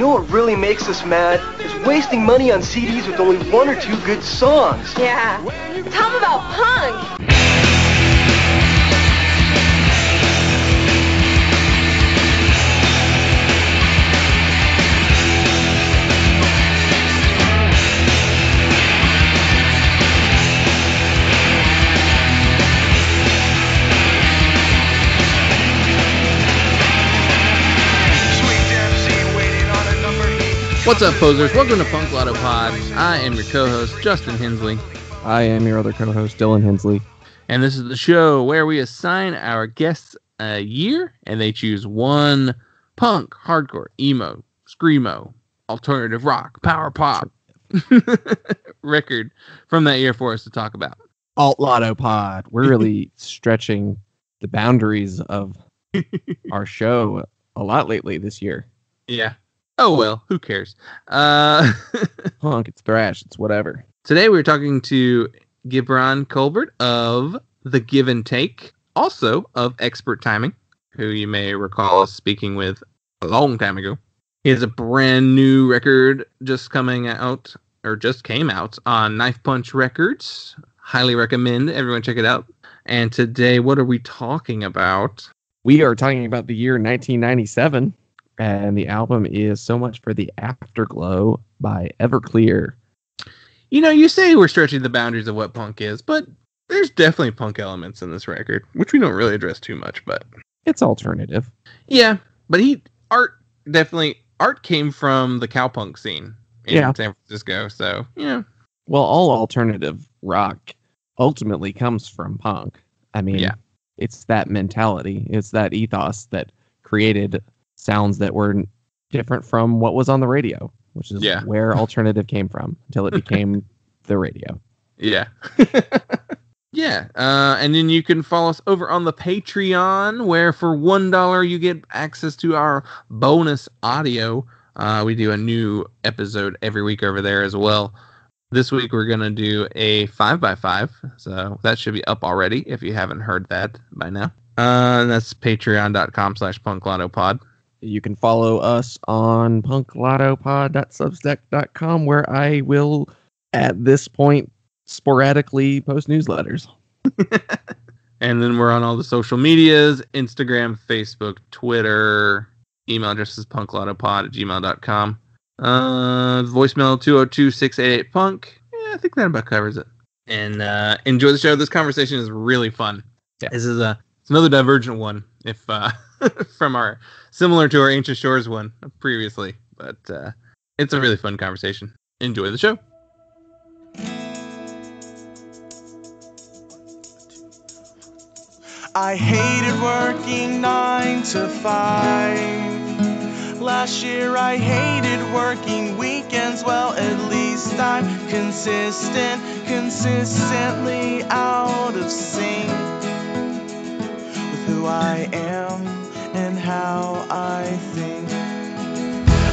know what really makes us mad? Is wasting money on CDs with only one or two good songs. Yeah. Tell them about punk. What's up, posers? Welcome to Punk Lotto Pod. I am your co-host, Justin Hensley. I am your other co-host, Dylan Hensley. And this is the show where we assign our guests a year, and they choose one punk, hardcore, emo, screamo, alternative rock, power pop record from that year for us to talk about. Alt Lotto Pod. We're really stretching the boundaries of our show a lot lately this year. Yeah. Oh, well, who cares? Punk, it's thrash, it's whatever. Today we're talking to Gibran Colbert of The Give and Take, also of Expert Timing, who you may recall us speaking with a long time ago. He has a brand new record just came out on Knife Punch Records. Highly recommend everyone check it out. And today, what are we talking about? We are talking about the year 1997. And the album is So Much for the Afterglow by Everclear. You know, you say we're stretching the boundaries of what punk is, but there's definitely punk elements in this record, which we don't really address too much, but... It's alternative. Yeah, but art came from the cowpunk scene in San Francisco, so, yeah. Well, all alternative rock ultimately comes from punk. I mean, It's that mentality, it's that ethos that created sounds that were different from what was on the radio, which is where alternative came from until it became the radio. Yeah. Yeah. And then you can follow us over on the Patreon, where for $1 you get access to our bonus audio. We do a new episode every week over there as well. This week we're going to do a 5x5. So that should be up already if you haven't heard that by now. And that's patreon.com/punklotopod. You can follow us on punklotopod.substack.com, where I will, at this point, sporadically post newsletters. And then we're on all the social medias, Instagram, Facebook, Twitter. Email address is punklotopod@gmail.com. Voicemail 202-688-PUNK. Yeah, I think that about covers it. And enjoy the show. This conversation is really fun. Yeah. This is it's another divergent one, if from our similar to our Ancient Shores one previously, but it's a really fun conversation. Enjoy the show. I hated working 9 to 5. Last year I hated working weekends. Well, at least I'm consistently out of sync with who I am and how I think.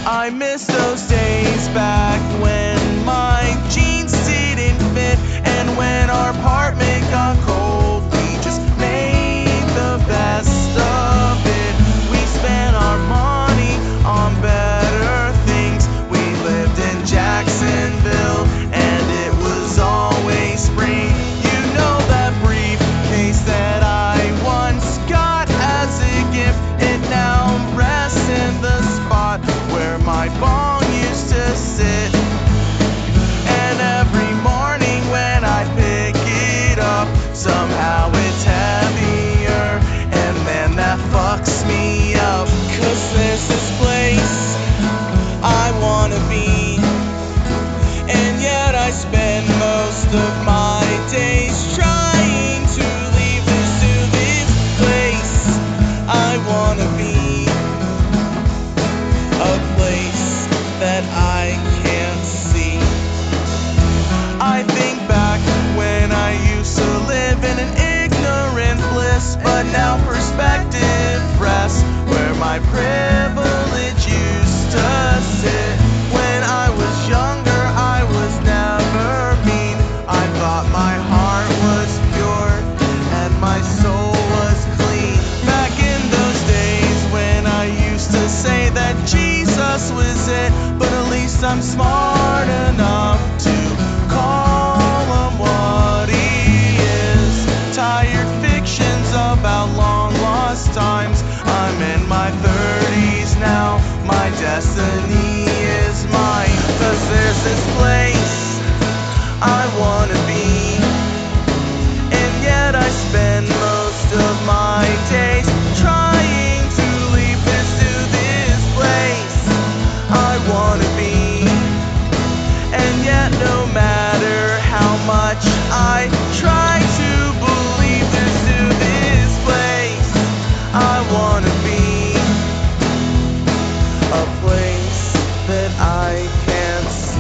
I miss those days back when my jeans didn't fit, and when our apartment got cold, we just made the best of it. We spent our money on better things. We lived in Jacksonville, and it was always spring. You know that briefcase that I once got as a gift, it now rests in the spot where my bong used to sit. And every morning when I pick it up, somehow it's heavier, and man, that fucks me up. 'Cause there's this place I wanna be, and yet I spend most of my days trying to leave this place. I wanna be a place that I can't see. I think back when I used to live in an ignorant bliss, but now perspective rests where my privilege used to sit. When I was younger, I was never mean. I thought my heart was pure and my soul was clean. Back in those days when I used to say that Jesus was it, but at least I'm smart enough to call him what he is. Tired fictions about long lost times. I'm in my 30s now, my destiny is mine. 'Cause there's this place I wanna be, and yet I spend most of my days trying to leave this to this place I wanna be. And yet no matter how much I try to believe this to this place I wanna be, a place that I can see.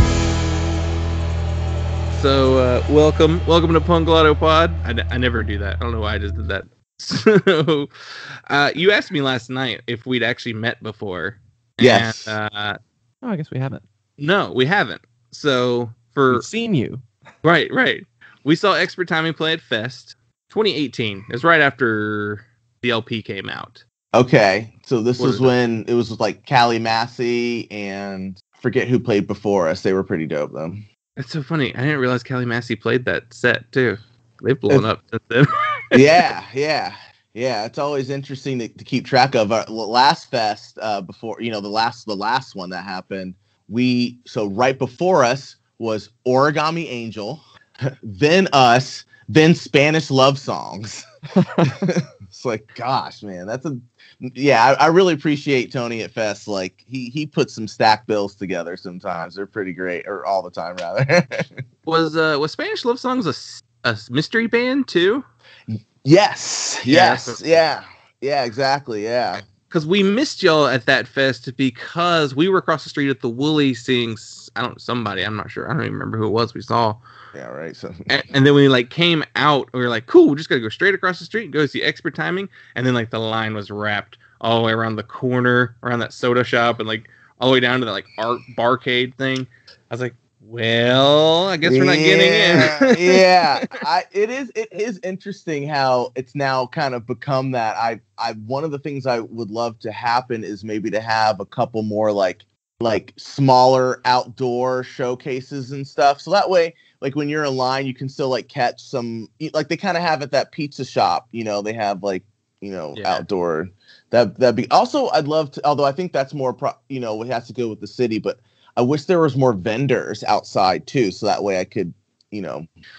So, welcome to Punklotto Pod. I never do that. I don't know why I just did that. So, you asked me last night if we'd actually met before. Yes. And, I guess we haven't. no, we haven't. So, for We've seen you. right. We saw Expert Timing play at Fest 2018. It was right after the LP came out. Okay, so this What was is it? when it was like Callie Massey and forget who played before us. They were pretty dope though. That's so funny. I didn't realize Callie Massey played that set too. They've blown up since then. Yeah. It's always interesting to keep track of. Last fest, before the last one that happened, so right before us was Origami Angel, then us, then Spanish Love Songs. It's like, gosh, man, I really appreciate Tony at Fest. Like he puts some stack bills together sometimes. They're pretty great, or all the time rather. Was Spanish Love Songs a mystery band too? Yes, exactly, yeah. Because we missed y'all at that fest because we were across the street at the Woolly seeing somebody. I'm not sure. I don't even remember who it was we saw. Yeah, right. So and then we came out, we were like, cool, we just gotta go straight across the street and go see Expert Timing. And then the line was wrapped all the way around the corner, around that soda shop, and all the way down to the art barcade thing. I was like, well, I guess we're not getting in. Yeah. It is interesting how it's now kind of become that. One of the things I would love to happen is maybe to have a couple more like smaller outdoor showcases and stuff. So that way, when you're in line, you can still catch some, they kind of have at that pizza shop, they have outdoor. That'd be also, I'd love to, although I think that's more, it has to go with the city, but I wish there was more vendors outside too. So that way I could,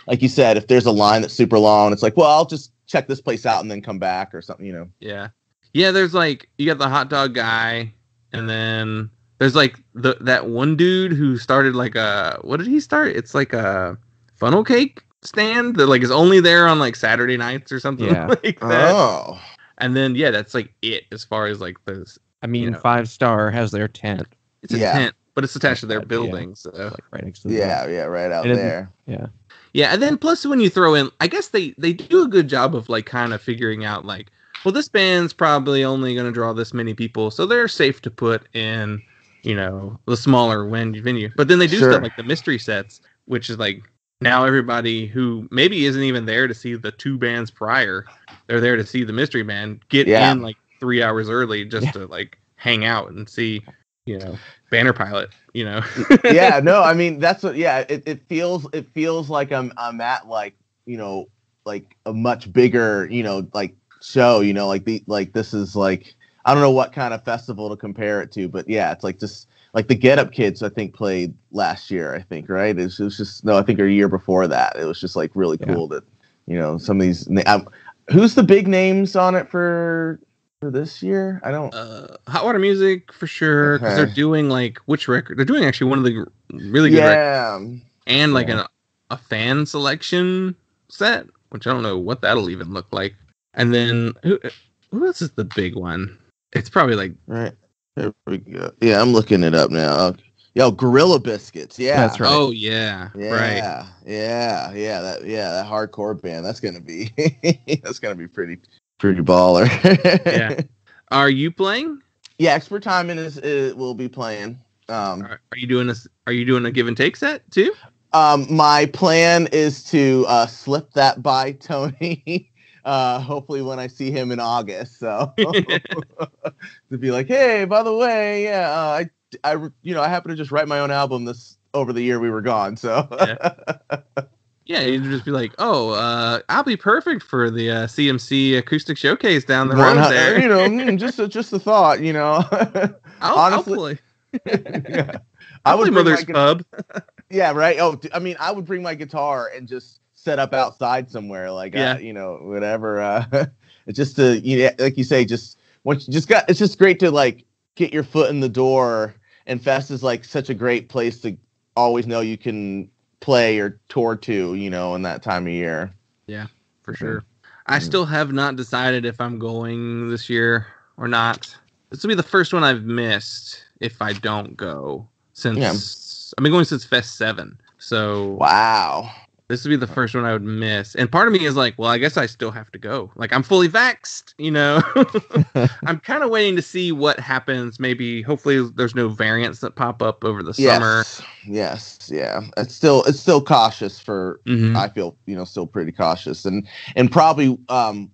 like you said, if there's a line that's super long, it's well, I'll just check this place out and then come back or something, Yeah. Yeah. There's you got the hot dog guy, and then there's that one dude who started what did he start? It's a funnel cake stand that is only there on Saturday nights or something like that. Oh. And then that's it as far as those. I mean, 5 Star has their tent. It's a tent, but it's attached to their building, so right next to the right out there. Yeah, and then plus when you throw in, I guess they do a good job of kind of figuring out well, this band's probably only going to draw this many people, so they're safe to put in the smaller venue. But then they do stuff like the mystery sets, which is now everybody who maybe isn't even there to see the 2 bands prior, they're there to see the mystery band get in 3 hours early just to hang out and see Banner Pilot. Yeah, no, I mean that's what. Yeah, it feels like I'm at a much bigger show. This is I don't know what kind of festival to compare it to, but yeah, it's just the Get Up Kids I think played last year. I think right. It was just I think a year before that. It was just really cool that some of these. Who's the big names on it for this year? I don't. Hot Water Music for sure, because they're doing which record? They're doing actually one of the really good records, and a fan selection set, which I don't know what that'll even look like. And then who else is the big one? It's probably right. There we go. Yeah, I'm looking it up now. Yo, Gorilla Biscuits. Yeah, that's right. Oh yeah, right. That hardcore band. That's gonna be pretty baller. Yeah. Are you playing? Yeah, Expert Timing will be playing. Are you doing this? Are you doing a give and take set too? My plan is to slip that by Tony. Hopefully when I see him in August. So to be hey, by the way, I happened to just write my own album over the year we were gone. So yeah, you'd just be like, oh, I'll be perfect for the CMC acoustic showcase down the road there. Just a thought, I'll play. Yeah. I would Mother's Pub. Yeah, right. Oh, I mean, I would bring my guitar and just set up outside somewhere, like whatever. It's just like you say, it's just great to like get your foot in the door. And Fest is like such a great place to always know you can play or tour to, in that time of year. Yeah, for sure. I still have not decided if I'm going this year or not. This will be the first one I've missed if I don't go since I've been going since Fest 7. So wow. This would be the first one I would miss. And part of me is like, well, I guess I still have to go. Like, I'm fully vaxxed, I'm kind of waiting to see what happens. Maybe, hopefully, there's no variants that pop up over the summer. Yes, yeah. It's still cautious for, I feel, still pretty cautious. And probably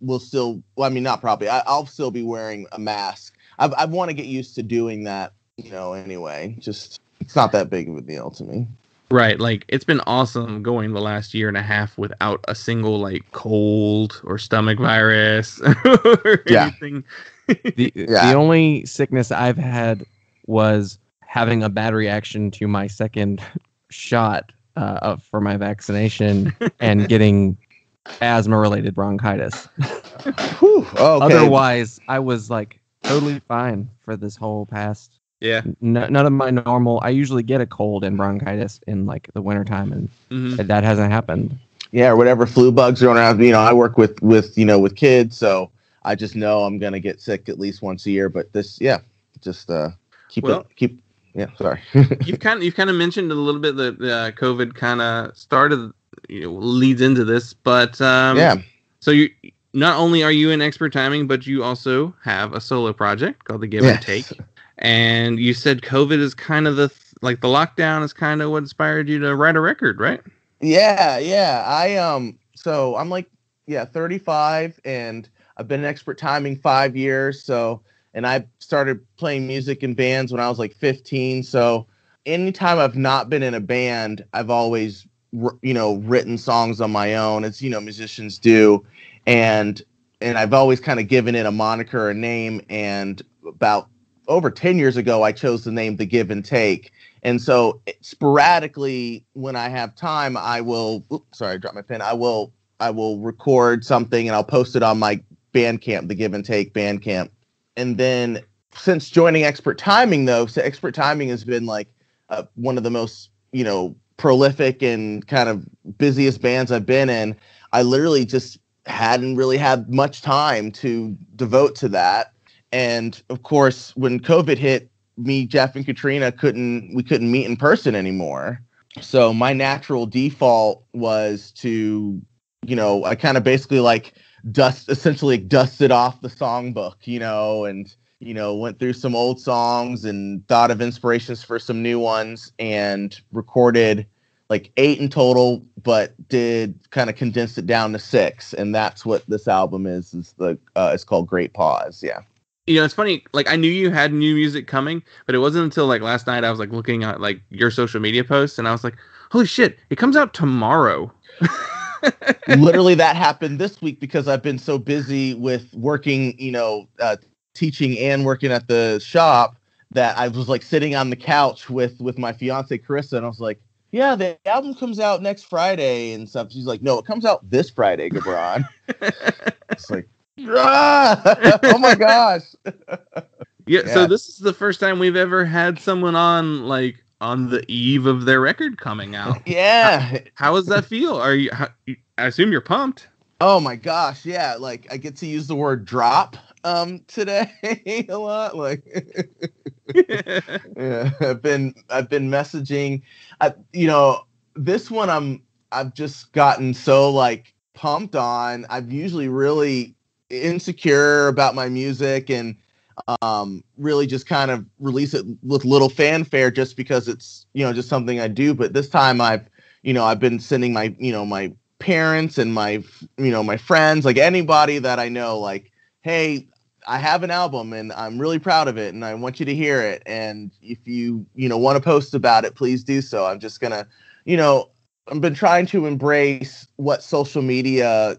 we'll still, well, I mean, not probably, I'll still be wearing a mask. I want to get used to doing that, anyway. Just, it's not that big of a deal to me. Right, like it's been awesome going the last year and a half without a single like cold or stomach virus or anything. The only sickness I've had was having a bad reaction to my second shot for my vaccination and getting asthma-related bronchitis. Whew, okay. Otherwise, I was like totally fine for this whole past. Yeah. None of my normal. I usually get a cold and bronchitis in like the wintertime, and that hasn't happened. Yeah, or whatever flu bugs are around. I work with kids, so I just know I'm gonna get sick at least once a year. But this, just keep. Yeah, sorry. you've kind of mentioned a little bit that COVID kind of started, leads into this, but So you not only are you in expert timing, but you also have a solo project called the Give and Take. And you said COVID is kind of the lockdown is kind of what inspired you to write a record, right? Yeah. So I'm 35, and I've been in expert timing 5 years. So, and I started playing music in bands when I was 15. So anytime I've not been in a band, I've always, written songs on my own, as, musicians do. And I've always kind of given it a moniker, a name. And about over 10 years ago, I chose the name The Give and Take. And so sporadically, when I have time, I will, sorry, I dropped my pen. I will record something and I'll post it on my Bandcamp, The Give and Take Bandcamp. And then since joining expert timing, though, so expert timing has been one of the most, prolific and kind of busiest bands I've been in. I literally just hadn't really had much time to devote to that. And of course, when COVID hit, me, Jeff, and Katrina we couldn't meet in person anymore. So my natural default was to, I kind of basically dusted off the songbook, and went through some old songs and thought of inspirations for some new ones, and recorded 8 in total, but did kind of condense it down to 6, and that's what this album is. It's called Great Pause. Yeah. It's funny, I knew you had new music coming, but it wasn't until last night I was looking at your social media posts, and I was like, holy shit, it comes out tomorrow. Literally that happened this week because I've been so busy with working, teaching and working at the shop, that I was sitting on the couch with my fiance Carissa, and I was like, yeah, the album comes out next Friday and stuff. She's like, no, it comes out this Friday, Gibran. It's like, oh my gosh. Yeah, so this is the first time we've ever had someone on on the eve of their record coming out. Yeah. How does that feel? I assume you're pumped. Oh my gosh, yeah. I get to use the word drop today a lot. Yeah, I've been messaging. This one I've just gotten so pumped on. I'm usually really insecure about my music, and really just kind of release it with little fanfare just because it's just something I do. But this time I've been sending my my parents and my my friends, anybody that I know, hey, I have an album and I'm really proud of it and I want you to hear it. And if you want to post about it, please do so. I'm just gonna, I've been trying to embrace what social media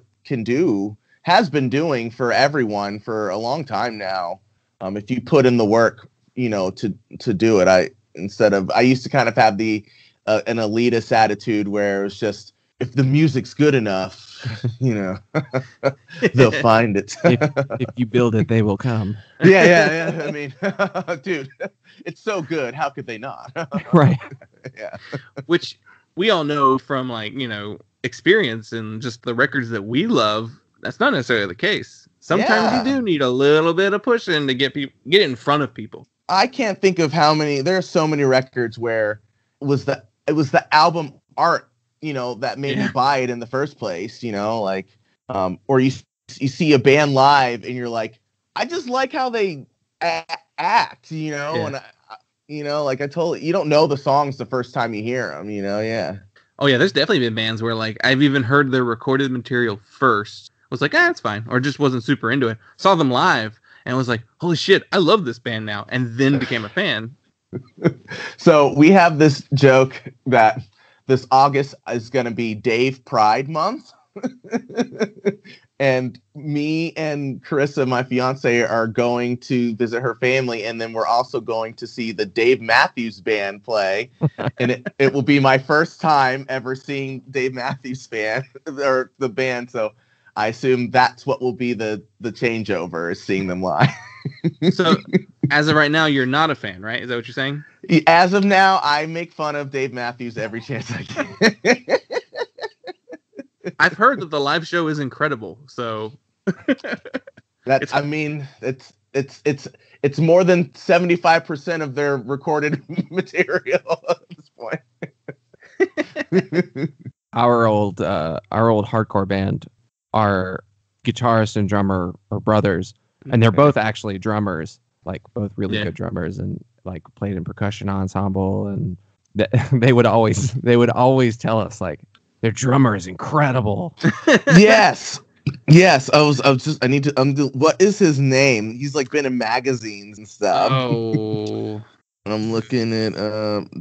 has been doing for everyone for a long time now. If you put in the work, to do it, I used to kind of have an elitist attitude where it was just, if the music's good enough, they'll find it. if you build it, they will come. Yeah. I mean, dude, it's so good. How could they not? Right. Yeah. Which we all know from experience and just the records that we love. That's not necessarily the case. Sometimes you do need a little bit of pushing to get in front of people. I can't think of there are so many records where it was the album art, that made me buy it in the first place, or you see a band live and you're like, I just like how they act, and I totally, you don't know the songs the first time you hear them, yeah. Oh yeah, there's definitely been bands where I've even heard their recorded material first. Was like, it's fine, or just wasn't super into it. Saw them live and was like, holy shit, I love this band now, and then became a fan. So we have this joke that this August is going to be Dave Pride Month. And me and Carissa, my fiance, are going to visit her family. And then we're also going to see the Dave Matthews Band play. And it will be my first time ever seeing Dave Matthews Band or the band. So I assume that's what will be the changeover, is seeing them live. So as of right now, you're not a fan, right? Is that what you're saying? As of now, I make fun of Dave Matthews every chance I can. I've heard that the live show is incredible. So it's more than 75% of their recorded material at this point. Our old hardcore band, our guitarist and drummer are brothers, and they're both actually drummers, both really good drummers, and played in percussion ensemble, and they would always tell us their drummer is incredible. Yes. What is his name? He's been in magazines and stuff. Oh. I'm looking at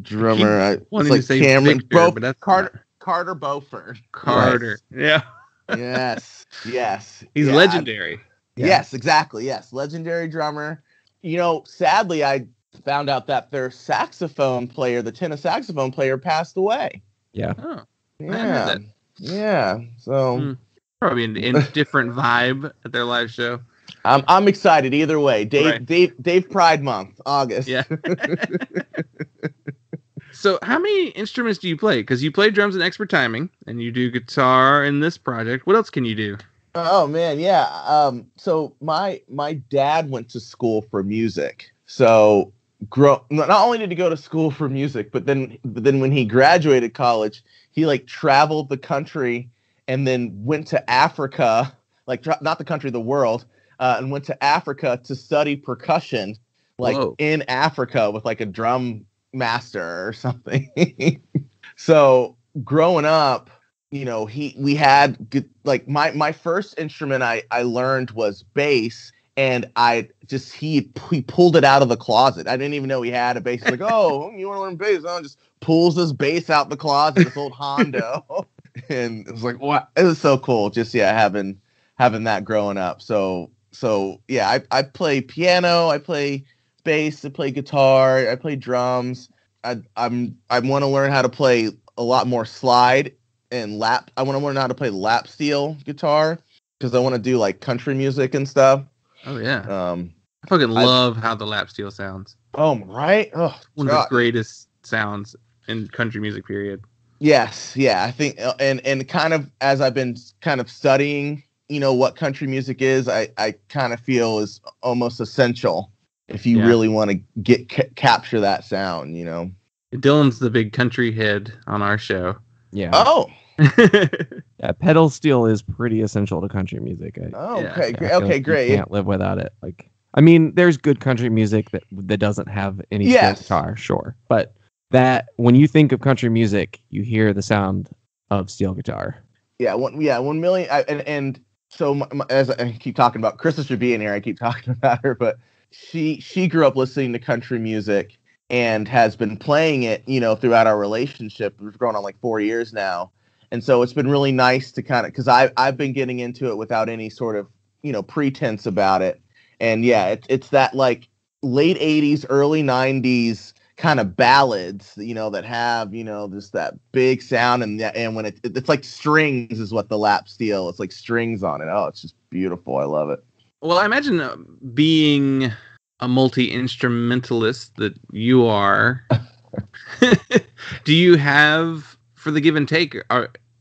drummer. I wanted to say Cameron Victor, but that's Carter Beauford. Carter. Yes. Yeah. Yes. He's legendary. Yes, exactly. Yes. Legendary drummer. Sadly, I found out that their saxophone player, the tenor saxophone player, passed away. Yeah. Oh. Yeah. Yeah. So probably an different vibe at their live show. I'm excited either way. Right. Dave Pride Month, August. Yeah. So how many instruments do you play? Because you play drums and expert timing, and you do guitar in this project. What else can you do? Oh man, yeah. So my dad went to school for music. So not only did he go to school for music, but then when he graduated college, he traveled the country and then went to Africa, not the country, the world, and went to Africa to study percussion, in Africa with a drum master or something. So growing up, we had my first instrument I learned was bass, and he pulled it out of the closet. I didn't even know he had a bass. He's like, oh, you want to learn bass? Oh, just pulls this bass out the closet, this old Hondo. And it was like, what? It was so cool. Just, having that growing up. So yeah, I play piano, I play bass, I play guitar, I play drums. I want to learn how to play a lot more slide and lap. I want to learn how to play lap steel guitar because I want to do country music and stuff. Oh yeah. I fucking love how the lap steel sounds. Oh, right. Oh, one of the greatest sounds in country music, period. Yes, yeah. I think, and kind of as I've been kind of studying, what country music is, I kind of feel is almost essential if you really want to capture that sound, Dylan's the big country head on our show. Yeah. Oh. Yeah, pedal steel is pretty essential to country music. Okay, great. You can't live without it. There's good country music that doesn't have any steel guitar, sure, but that when you think of country music, you hear the sound of steel guitar. Yeah, 1 million. And as I keep talking about, Krista should be in here. I keep talking about her, but she grew up listening to country music and has been playing it, throughout our relationship. We've grown on like 4 years now. And so it's been really nice to kind of, because I've been getting into it without any sort of, pretense about it. And yeah, it's that like late 80s, early 90s kind of ballads, that have, just that big sound. And when it's like strings is what the lap steel, it's like strings on it. Oh, it's just beautiful. I love it. Well, I imagine being a multi-instrumentalist that you are, do you have, for the give and take,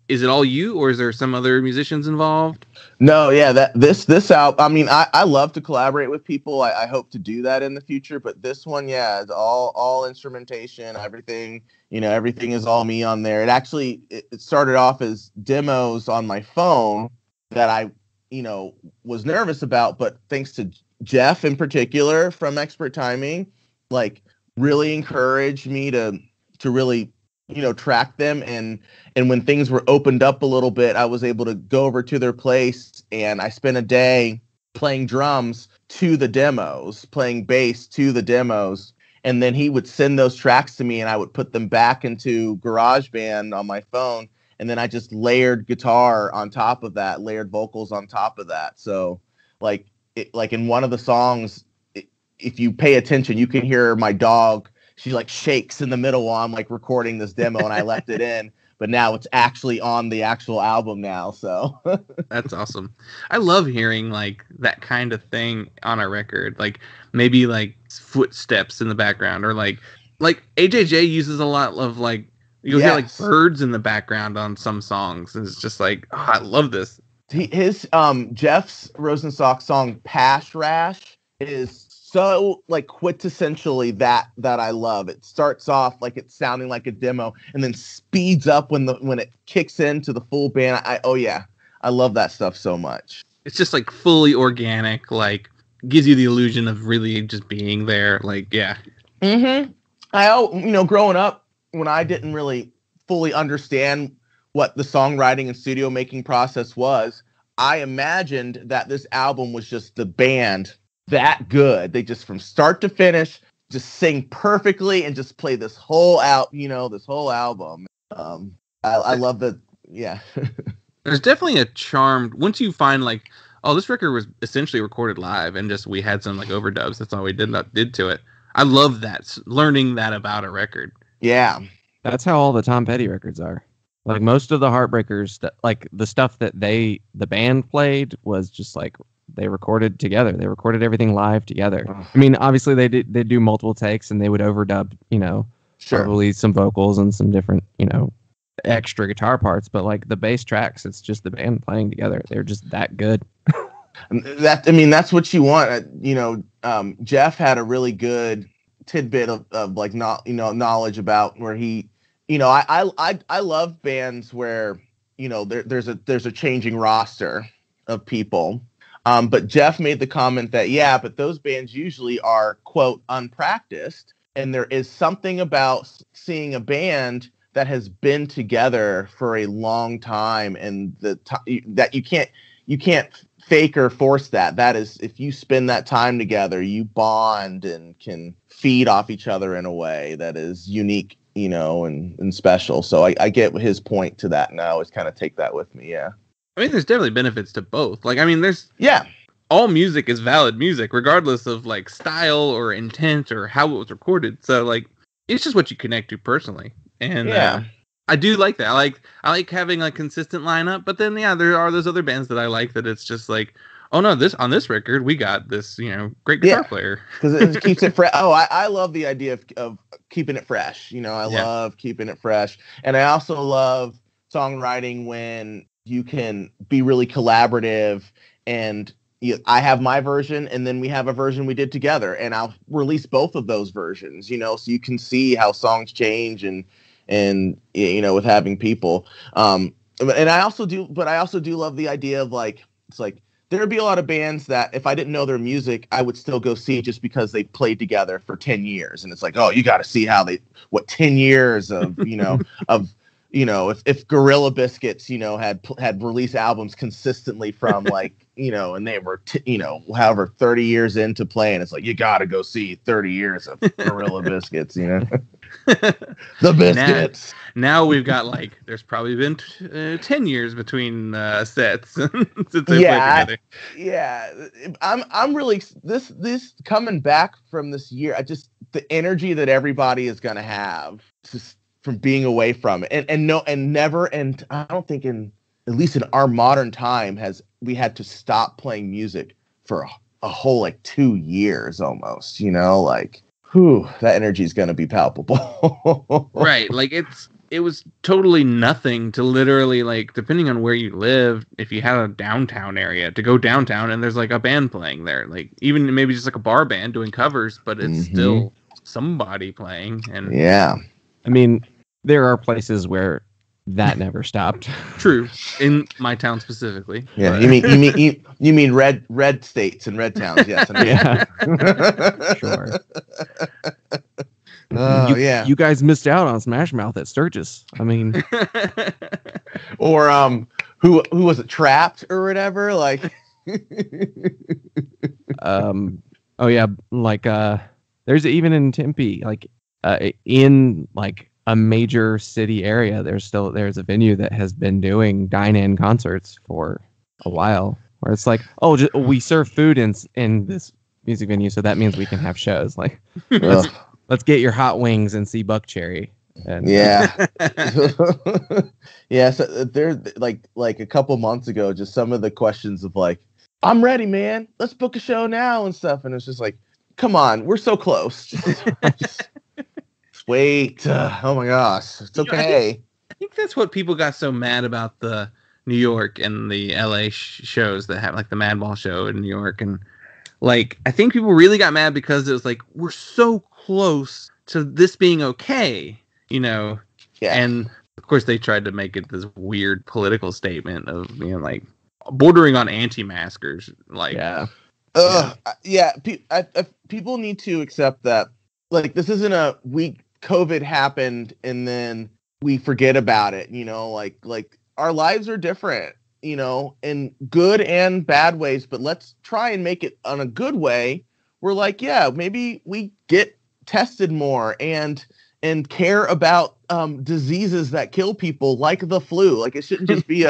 is it all you, or is there some other musicians involved? No, yeah, this album, I mean, I love to collaborate with people. I hope to do that in the future, but this one, yeah, it's all instrumentation, everything, everything is all me on there. It actually, it started off as demos on my phone that I, was nervous about, but thanks to Jeff in particular from Expert Timing, like really encouraged me to really, track them. And when things were opened up a little bit, I was able to go over to their place, and I spent a day playing drums to the demos, playing bass to the demos. And then he would send those tracks to me, and I would put them back into GarageBand on my phone. And then I just layered guitar on top of that, layered vocals on top of that. So like in one of the songs, if you pay attention, you can hear my dog. She like shakes in the middle while I'm like recording this demo, and I left it in, but now it's actually on the actual album now. So that's awesome. I love hearing like that kind of thing on a record, like maybe like footsteps in the background, or like AJJ uses a lot of like, you'll hear like birds in the background on some songs. And it's just like, oh, I love this. His Jeff's Rosenstock song Pash Rash is so like quintessentially that I love. It starts off like it's sounding like a demo, and then speeds up when it kicks into the full band. I love that stuff so much. It's just like fully organic, like gives you the illusion of really just being there. Like, yeah. Mm-hmm. Growing up, when I didn't really fully understand what the songwriting and studio making process was, I imagined that this album was just the band that good. They just from start to finish just sing perfectly and just play this whole this whole album. I love that. Yeah. There's definitely a charm once you find like, oh, this record was essentially recorded live and just we had some like overdubs. That's all we did to it. I love that, learning that about a record. Yeah. That's how all the Tom Petty records are. Like most of the Heartbreakers, like the stuff that the band played was just like they recorded together. They recorded everything live together. I mean, obviously they do multiple takes, and they would overdub, probably some vocals and some different, extra guitar parts. But like the bass tracks, it's just the band playing together. They're just that good. That's what you want. Jeff had a really good tidbit of like knowledge about where he, I love bands where there's a changing roster of people. But Jeff made the comment that, but those bands usually are, quote, unpracticed. And there is something about seeing a band that has been together for a long time, and that you can't fake or force that. That is, if you spend that time together, you bond and can feed off each other in a way that is unique, and special. So I get his point to that, and I always kind of take that with me. Yeah. I mean, there's definitely benefits to both. Like, I mean, all music is valid music, regardless of like style or intent or how it was recorded. So like, it's just what you connect to personally. And I do like that. I like having a consistent lineup, but then there are those other bands that I like that it's just like, oh no, on this record we got this, great guitar player, because it keeps it fresh. Oh, I love the idea of keeping it fresh. I love keeping it fresh, and I also love songwriting when you can be really collaborative, and I have my version, and then we have a version we did together, and I'll release both of those versions, so you can see how songs change and with having people. And I also do love the idea of like, it's like there'd be a lot of bands that if I didn't know their music, I would still go see just because they played together for 10 years. And it's like, oh, you got to see what 10 years of, of if Gorilla Biscuits, had released albums consistently from like, and they were, however, 30 years into playing, it's like, you got to go see 30 years of Gorilla Biscuits, The Biscuits. Now we've got like, there's probably been 10 years between sets since they played together. Yeah. I'm really, this coming back from this year, the energy that everybody is going to have just from being away from it and I don't think at least in our modern time we had to stop playing music for a whole like 2 years almost, like, that energy is going to be palpable. Right. Like it was totally nothing to literally, like, depending on where you live, if you had a downtown area, to go downtown and there's like a band playing there, like even maybe just like a bar band doing covers, but it's still somebody playing. And yeah, I mean, there are places where that never stopped. True, in my town specifically. Yeah, but... you mean red states and red towns? Yes. Yeah. Sure. Yeah. You guys missed out on Smash Mouth at Sturgis. I mean, or who was it? Trapped or whatever? Like, oh yeah, like there's even in Tempe, like in like a major city area, there's a venue that has been doing dine-in concerts for a while, where it's like, we serve food in this music venue, so that means we can have shows. Like, let's get your hot wings and see Buckcherry. And, yeah. Yeah. So there's like a couple months ago, just some of the questions of like, I'm ready, man. Let's book a show now and stuff. And it's just like, come on, we're so close. Just wait. Oh my gosh, it's okay. I think that's what people got so mad about the New York and the LA shows that have like the Madball show in New York, and like I think people really got mad because it was like, we're so close to this being okay, Yeah. And of course they tried to make it this weird political statement of like bordering on anti-maskers, like people need to accept that, like, this isn't a COVID happened and then we forget about it, like our lives are different, in good and bad ways, but let's try and make it on a good way. We're like, yeah, maybe we get tested more and care about diseases that kill people, like the flu. Like, it shouldn't just be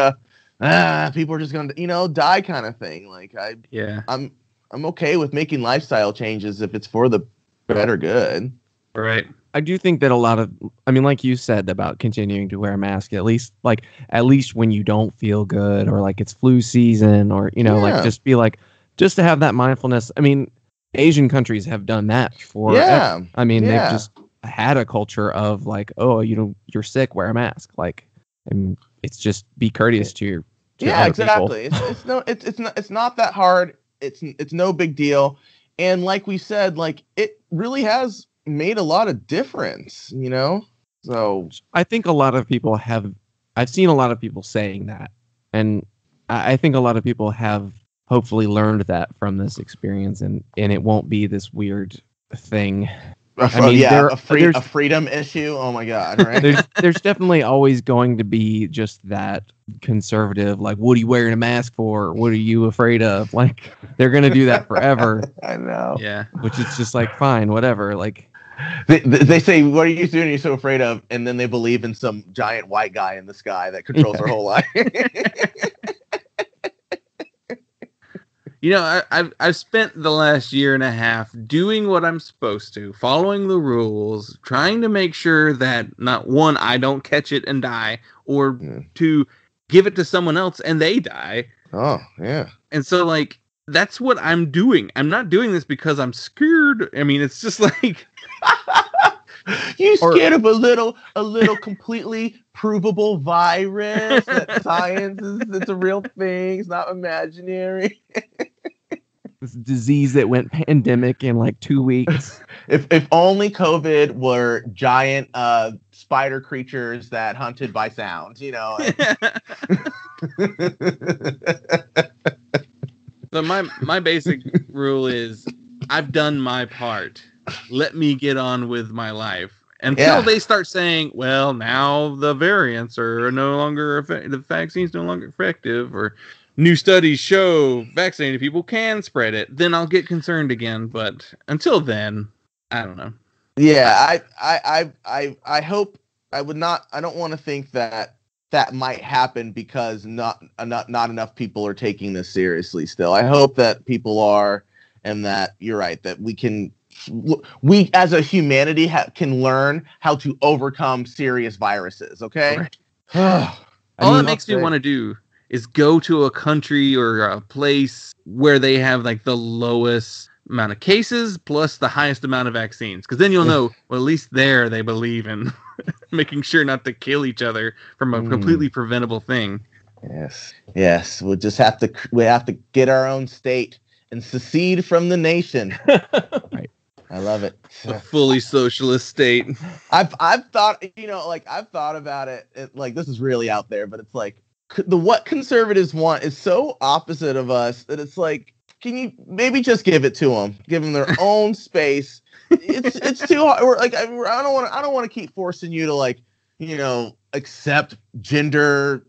people are just going to, die kind of thing. Like, I'm okay with making lifestyle changes if it's for the better good. Right. I do think that like you said about continuing to wear a mask, at least when you don't feel good, or like it's flu season, or, like just to have that mindfulness. I mean, Asian countries have done that for, they've just had a culture of like, you're sick, wear a mask. Like, and it's just be courteous to other exactly. people. It's not that hard. It's no big deal. And like we said, like, it really has made a lot of difference, so I think a lot of people I've seen a lot of people saying that, and I think a lot of people have hopefully learned that from this experience, and it won't be this weird thing. A freedom issue. Oh my God! Right? there's definitely always going to be just that conservative, like, what are you wearing a mask for? What are you afraid of? Like, they're gonna do that forever. I know. Yeah. Which is just like, fine, whatever. Like, they say, what are you doing? You're so afraid of, and then they believe in some giant white guy in the sky that controls their whole life. I've spent the last year and a half doing what I'm supposed to, following the rules, trying to make sure that not one, I don't catch it and die, or to give it to someone else and they die. Oh, yeah. And so, like, that's what I'm doing. I'm not doing this because I'm scared. I mean, it's just like... You scared of a little completely provable virus that science it's a real thing. It's not imaginary. This disease that went pandemic in like 2 weeks. If only COVID were giant spider creatures that hunted by sound, So my basic rule is, I've done my part. Let me get on with my life. Until they start saying, well, now the variants are no longer the vaccine's no longer effective, or new studies show vaccinated people can spread it, then I'll get concerned again. But until then, I don't know. Yeah, I hope I don't want to think that might happen because not enough people are taking this seriously still. I hope that people are, and that you're right, that we as a humanity can learn how to overcome serious viruses, okay? Right. All it makes me want to do is go to a country or a place where they have like the lowest amount of cases plus the highest amount of vaccines, because then you'll know, well, at least there they believe in making sure not to kill each other from a completely preventable thing. Yes, we have to get our own state and secede from the nation. Right. I love it. A fully socialist state. I've thought, I've thought about it. Like, this is really out there, but it's like what conservatives want is so opposite of us that it's like, can you maybe just give it to them? Give them their own space. It's too hard. I don't want to keep forcing you to accept gender,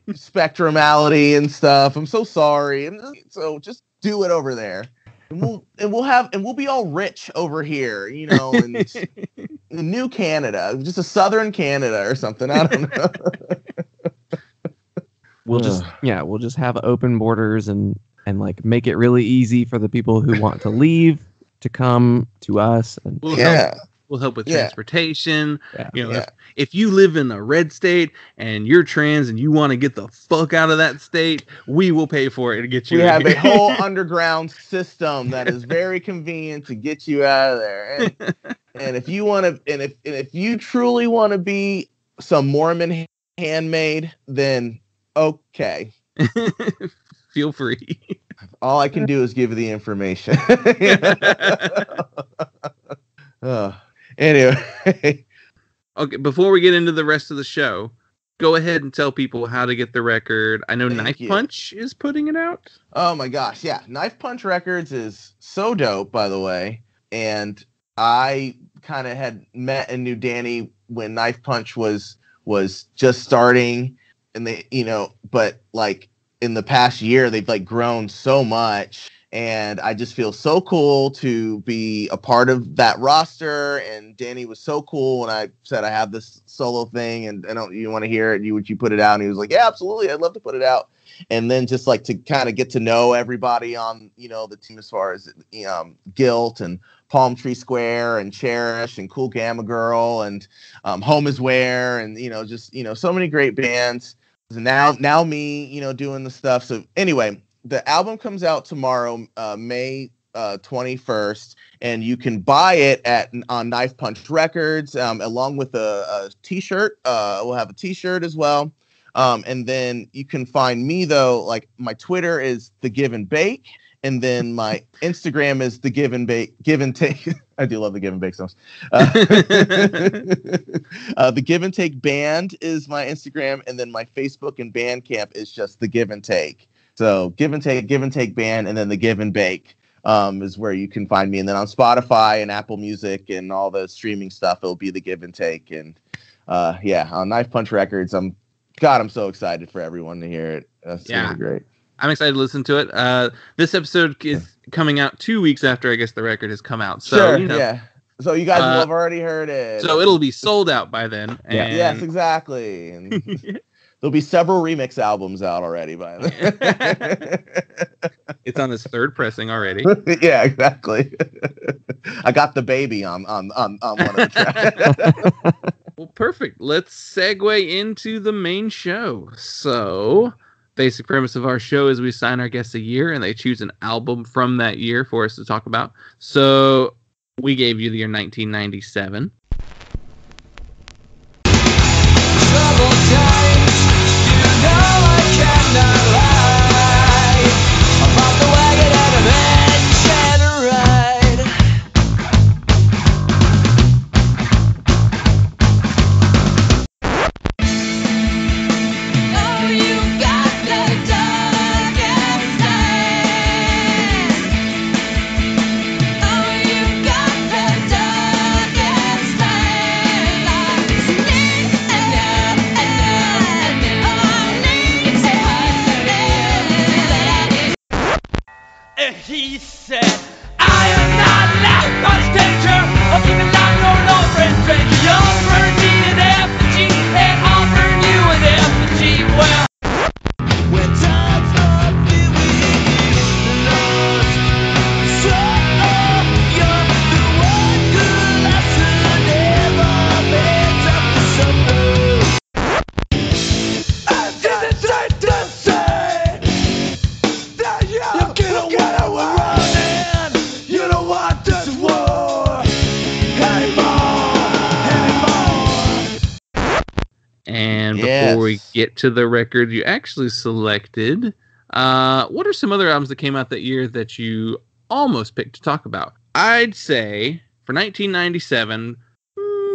spectrumality and stuff. I'm so sorry. And so just do it over there. And we'll be all rich over here, in New Canada, just a southern Canada or something. I don't know. We'll just have open borders and like make it really easy for the people who want to leave to come to us. And we'll help with transportation. If you live in a red state and you're trans and you want to get the fuck out of that state, we will pay for it to get you. We have a whole underground system that is very convenient to get you out of there. And if you want to, and if you truly want to be some Mormon handmaid, then okay. Feel free. All I can do is give you the information. Anyway. Okay, before we get into the rest of the show, go ahead and tell people how to get the record. I know Knife Punch is putting it out. Oh my gosh, yeah. Knife Punch Records is so dope, by the way. And I kind of had met and knew Danny when Knife Punch was just starting, and they, but like in the past year, they've like grown so much, and I just feel so cool to be a part of that roster. And Danny was so cool when I said I have this solo thing, and you want to hear it? Would you put it out? And he was like, yeah, absolutely, I'd love to put it out. And then just like to kind of get to know everybody on the team, as far as Guilt and Palm Tree Square and Cherish and Cool Gamma Girl and Home Is Where, and so many great bands. Now me, doing the stuff. So anyway, the album comes out tomorrow, May 21st, and you can buy it on Knife Punch Records, along with a t-shirt. We'll have a t-shirt as well. And then you can find me, though, like my Twitter is The Give and Bake, and then my Instagram is The Give and Take. I do love The Give and Bake songs. The Give and Take Band is my Instagram, and then my Facebook and Bandcamp is just The Give and Take. So Give and Take Band, and then The Give and Bake is where you can find me. And then on Spotify and Apple Music and all the streaming stuff, it'll be The Give and Take. And on Knife Punch Records, I'm so excited for everyone to hear it. That's really great. I'm excited to listen to it. This episode is coming out 2 weeks after, I guess, the record has come out. So, So you guys will have already heard it. So it'll be sold out by then. And... Yes, exactly. And there'll be several remix albums out already by then. It's on its third pressing already. Yeah, exactly. I got the baby on one of the tracks. Well, perfect. Let's segue into the main show. So, basic premise of our show is we assign our guests a year, and they choose an album from that year for us to talk about. So, we gave you the year 1997. Troubled times, I cannot lie about the wagon and a man can ride. Oh, you got the darkest side. Oh, you got the darkest And before we get to the record you actually selected, what are some other albums that came out that year that you almost picked to talk about? I'd say for 1997,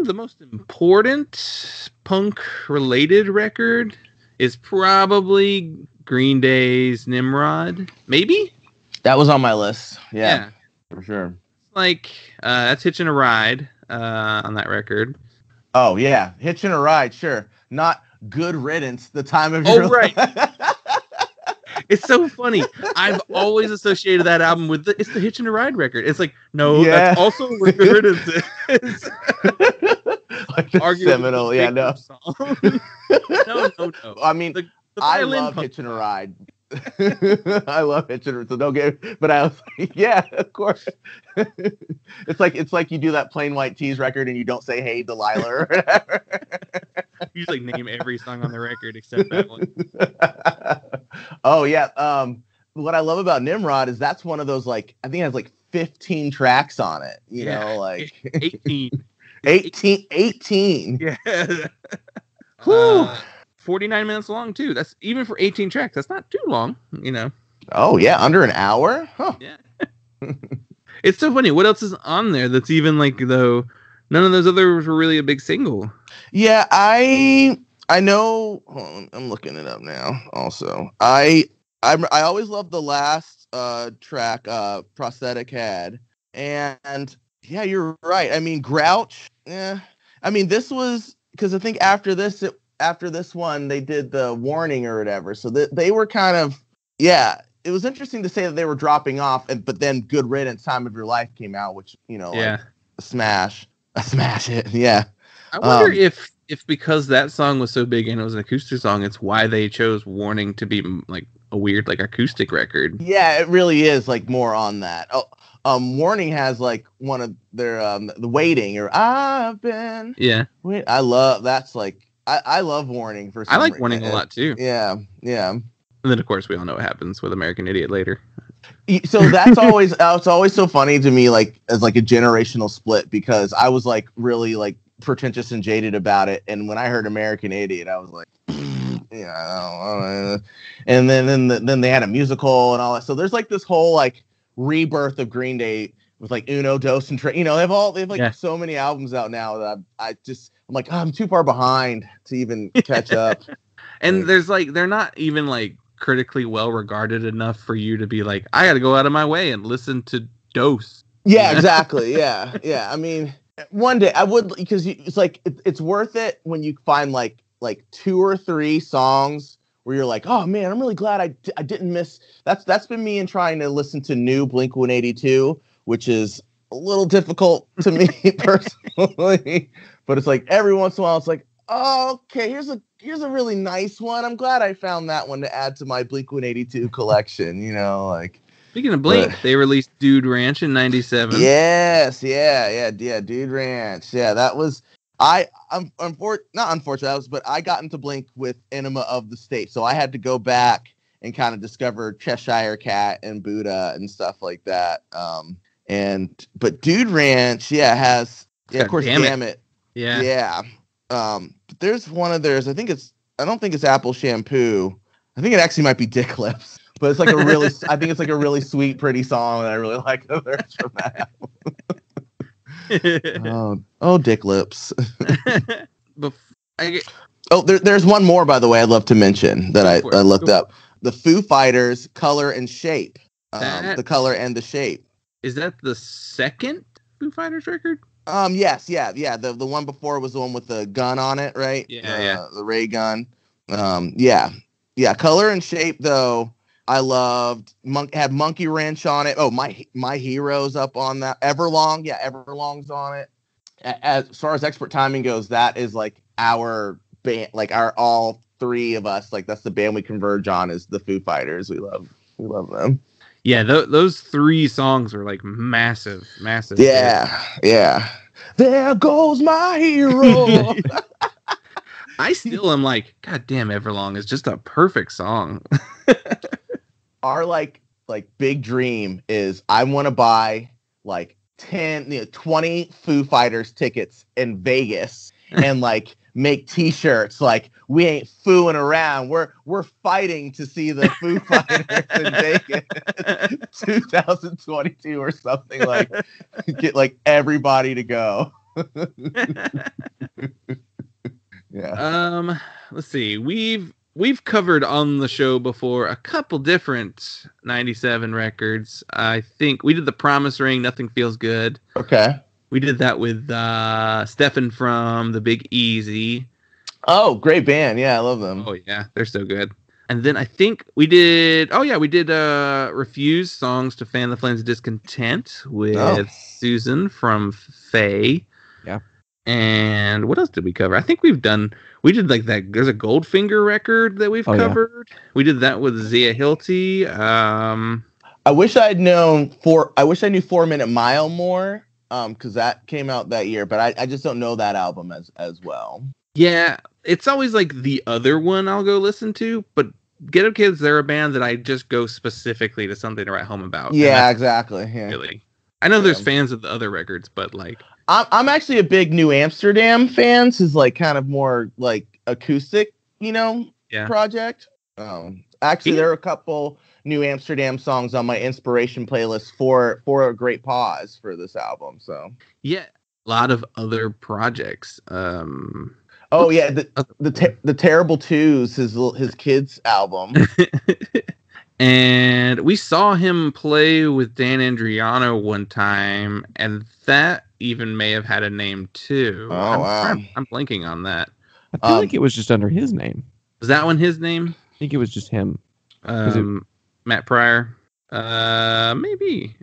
the most important punk-related record is probably Green Day's Nimrod. Maybe? That was on my list. Yeah. For sure. Like, that's Hitchin' a Ride on that record. Oh, yeah. Hitchin' a Ride, sure. Not Good Riddance, the time of your life. It's so funny. I've always associated that album with it's the Hitchin' a Ride record. It's like, no, that's also where Good Riddance is. Like the seminal, no. No. I mean, I love Hitchin' a Ride. I love Hitchin', so don't get. But I was like, yeah, of course. It's like you do that Plain White Tees record and you don't say "Hey Delilah" or whatever. You just like name every song on the record except that one. Oh yeah. What I love about Nimrod is that's one of those, like, I think it has like 15 tracks on it. You know, like 18. Yeah. 49 minutes long too. That's even for 18 tracks. That's not too long, you know. Oh yeah, under an hour. Huh. Yeah. It's so funny. What else is on there that's even like, though none of those others were really a big single? Yeah, I know. Hold on, I'm looking it up now. Also, I always loved the last track, Prosthetic Head, and yeah, you're right. I mean, Grouch. Yeah, I mean, this was because I think after this one they did the Warning or whatever, so they were kind of, yeah. It was interesting to say that they were dropping off, but then Good Riddance, Time of Your Life came out, which, you know, like a smash hit. Yeah. I wonder if because that song was so big and it was an acoustic song, it's why they chose Warning to be like a weird, like, acoustic record. Yeah, it really is, like, more on that. Warning has like one of their the Waiting or I've Been. Yeah. I love that's like I love Warning for some I like reason. Warning a lot too. Yeah. And then, of course, we all know what happens with American Idiot later. So that's always it's always so funny to me, like, as like a generational split, because I was like really like pretentious and jaded about it, and when I heard American Idiot, I was like, yeah, I don't know. And then they had a musical and all that. So there's like this whole like rebirth of Green Day with like Uno, Dos, and you know, they have like so many albums out now that I'm like, I'm too far behind to even catch up. And there's like, they're not even like critically well regarded enough for you to be like, I got to go out of my way and listen to Dose. Yeah, exactly. Yeah. I mean, one day I would, because it's like it's worth it when you find like 2 or 3 songs where you're like, oh man, I'm really glad I didn't miss. That's been me in trying to listen to new Blink-182, which is a little difficult to me personally. But it's like every once in a while, it's like, oh, okay, here's a really nice one. I'm glad I found that one to add to my Blink-182 collection, you know, like. Speaking of Blink, they released Dude Ranch in 97. Yes, yeah, Dude Ranch. Yeah, that was, not unfortunate, but I got into Blink with Enema of the State, so I had to go back and kind of discover Cheshire Cat and Buddha and stuff like that. But Dude Ranch, has, of course, Damn It. Yeah. But there's one of theirs. I don't think it's Apple Shampoo. I think it actually might be Dick Lips. But it's like I think it's like a really sweet, pretty song, and I really like the lyrics from that. Oh, Dick Lips. There's one more, by the way, I'd love to mention that I looked up. The Foo Fighters, Color and Shape. The Color and the Shape. Is that the second Foo Fighters record? Yes, yeah. The one before was the one with the gun on it, right? Yeah. The ray gun. Yeah. Color and Shape, though, I loved. Had Monkey Wrench on it. Oh, my Hero's up on that. Everlong, Everlong's on it. As far as Expert Timing goes, that is like our band, like our all 3 of us. Like that's the band we converge on, is the Foo Fighters. We love them. Yeah, those 3 songs were like massive. Yeah. There goes my hero. I still am like, God damn, Everlong is just a perfect song. Our like big dream is I want to buy like 20 Foo Fighters tickets in Vegas and like make T-shirts like we ain't fooling around. We're fighting to see the Foo Fighters in Vegas 2022 or something, like get like everybody to go. Yeah. Let's see. We've covered on the show before a couple different 97 records. I think we did the Promise Ring, Nothing Feels Good. Okay. We did that with Stefan from the Big Easy. Oh, great band. Yeah, I love them. Oh yeah, they're so good. And then I think we did Refuse, Songs to Fan the Flames of Discontent with Susan from Faye. Yeah. And what else did we cover? I think we did like that. There's a Goldfinger record that we've covered. Yeah. We did that with Zia Hilty. I wish I knew 4 Minute Mile more. Because that came out that year, but I just don't know that album as well. Yeah, it's always like the other one I'll go listen to, but Get Up Kids, they're a band that I just go specifically to something to write home about. Yeah, exactly. Yeah. Really. I know there's fans of the other records, but like I'm actually a big New Amsterdam fan, who's like kind of more like acoustic, project. Actually, there are a couple New Amsterdam songs on my inspiration playlist for A Great Pause for this album. So yeah, a lot of other projects. The Terrible Twos, his kids album. And we saw him play with Dan Andriano one time, and that even may have had a name too. Wow. I'm blanking on that. I feel like it was just under his name. Was that one his name? I think it was just him. Matt Pryor. Maybe.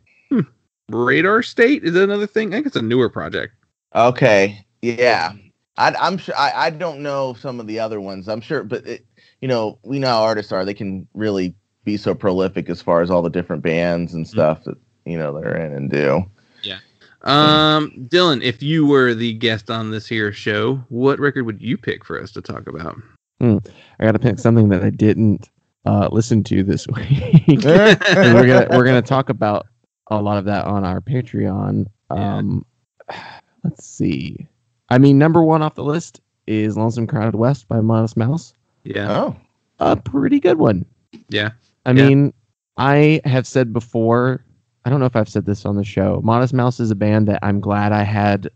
Radar State is another thing. I think it's a newer project. Okay. Yeah. I'm sure. I don't know some of the other ones. I'm sure, but we know how artists are. They can really be so prolific as far as all the different bands and stuff that they're in and do. Yeah. Dylan, if you were the guest on this here show, what record would you pick for us to talk about? I got to pick something that I didn't listen to this week. And we're gonna talk about a lot of that on our Patreon. Let's see. I mean, number one off the list is Lonesome Crowded West by Modest Mouse. Yeah. Oh, a pretty good one. Yeah. I mean, I have said before, I don't know if I've said this on the show, Modest Mouse is a band that I'm glad I had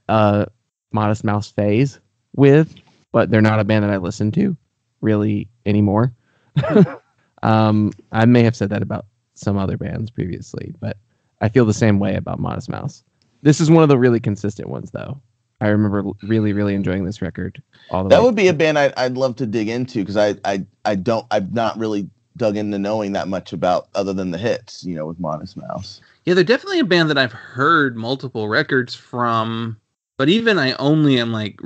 a Modest Mouse phase with, but they're not a band that I listen to really anymore. I may have said that about some other bands previously, but I feel the same way about Modest Mouse. This is one of the really consistent ones, though. I remember really, really enjoying this record all the way. That would be a band I'd love to dig into, because I've not really dug into knowing that much about other than the hits, with Modest Mouse. Yeah, they're definitely a band that I've heard multiple records from, but even I only am like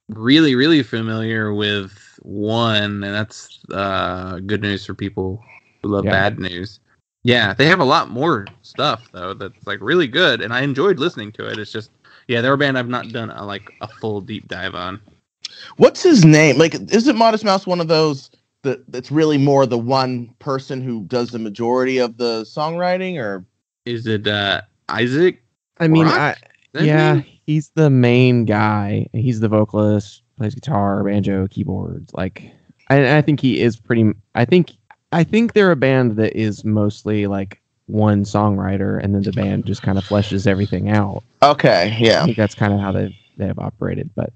really, really familiar with one, and that's Good News for People Who Love Bad News. Yeah, they have a lot more stuff though that's like really good, and I enjoyed listening to it. It's just, they're a band I've not done a full deep dive on. What's his name? Like, isn't Modest Mouse one of those that's really more the one person who does the majority of the songwriting, or is it Isaac? I mean, he's the main guy. He's the vocalist, plays guitar, banjo, keyboards. Like, I think he is pretty. I think they're a band that is mostly like one songwriter, and then the band just kind of fleshes everything out. Okay, yeah. I think that's kind of how they have operated. But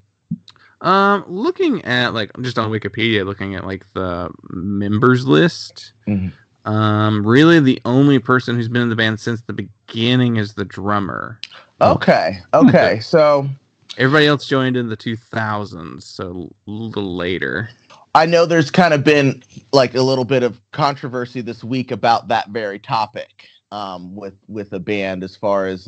looking at just on Wikipedia, looking at the members list, really the only person who's been in the band since the beginning is the drummer. Okay, so everybody else joined in the 2000s, so a little later. I know there's kind of been a little bit of controversy this week about that very topic, with a band, as far as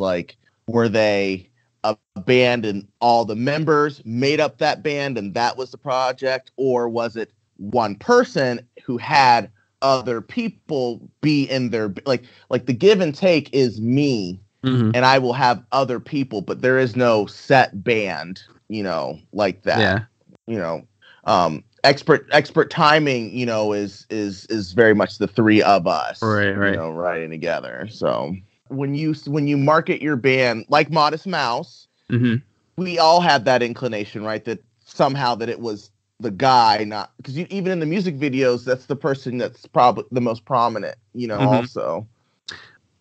were they a band and all the members made up that band and that was the project, or was it one person who had other people be in their like the give and take is me, and I will have other people, but there is no set band, like that. Expert timing, is very much the three of us, right, writing together. So when you market your band like Modest Mouse, we all have that inclination, right? That somehow that it was the guy, not because even in the music videos, that's the person that's probably the most prominent, also.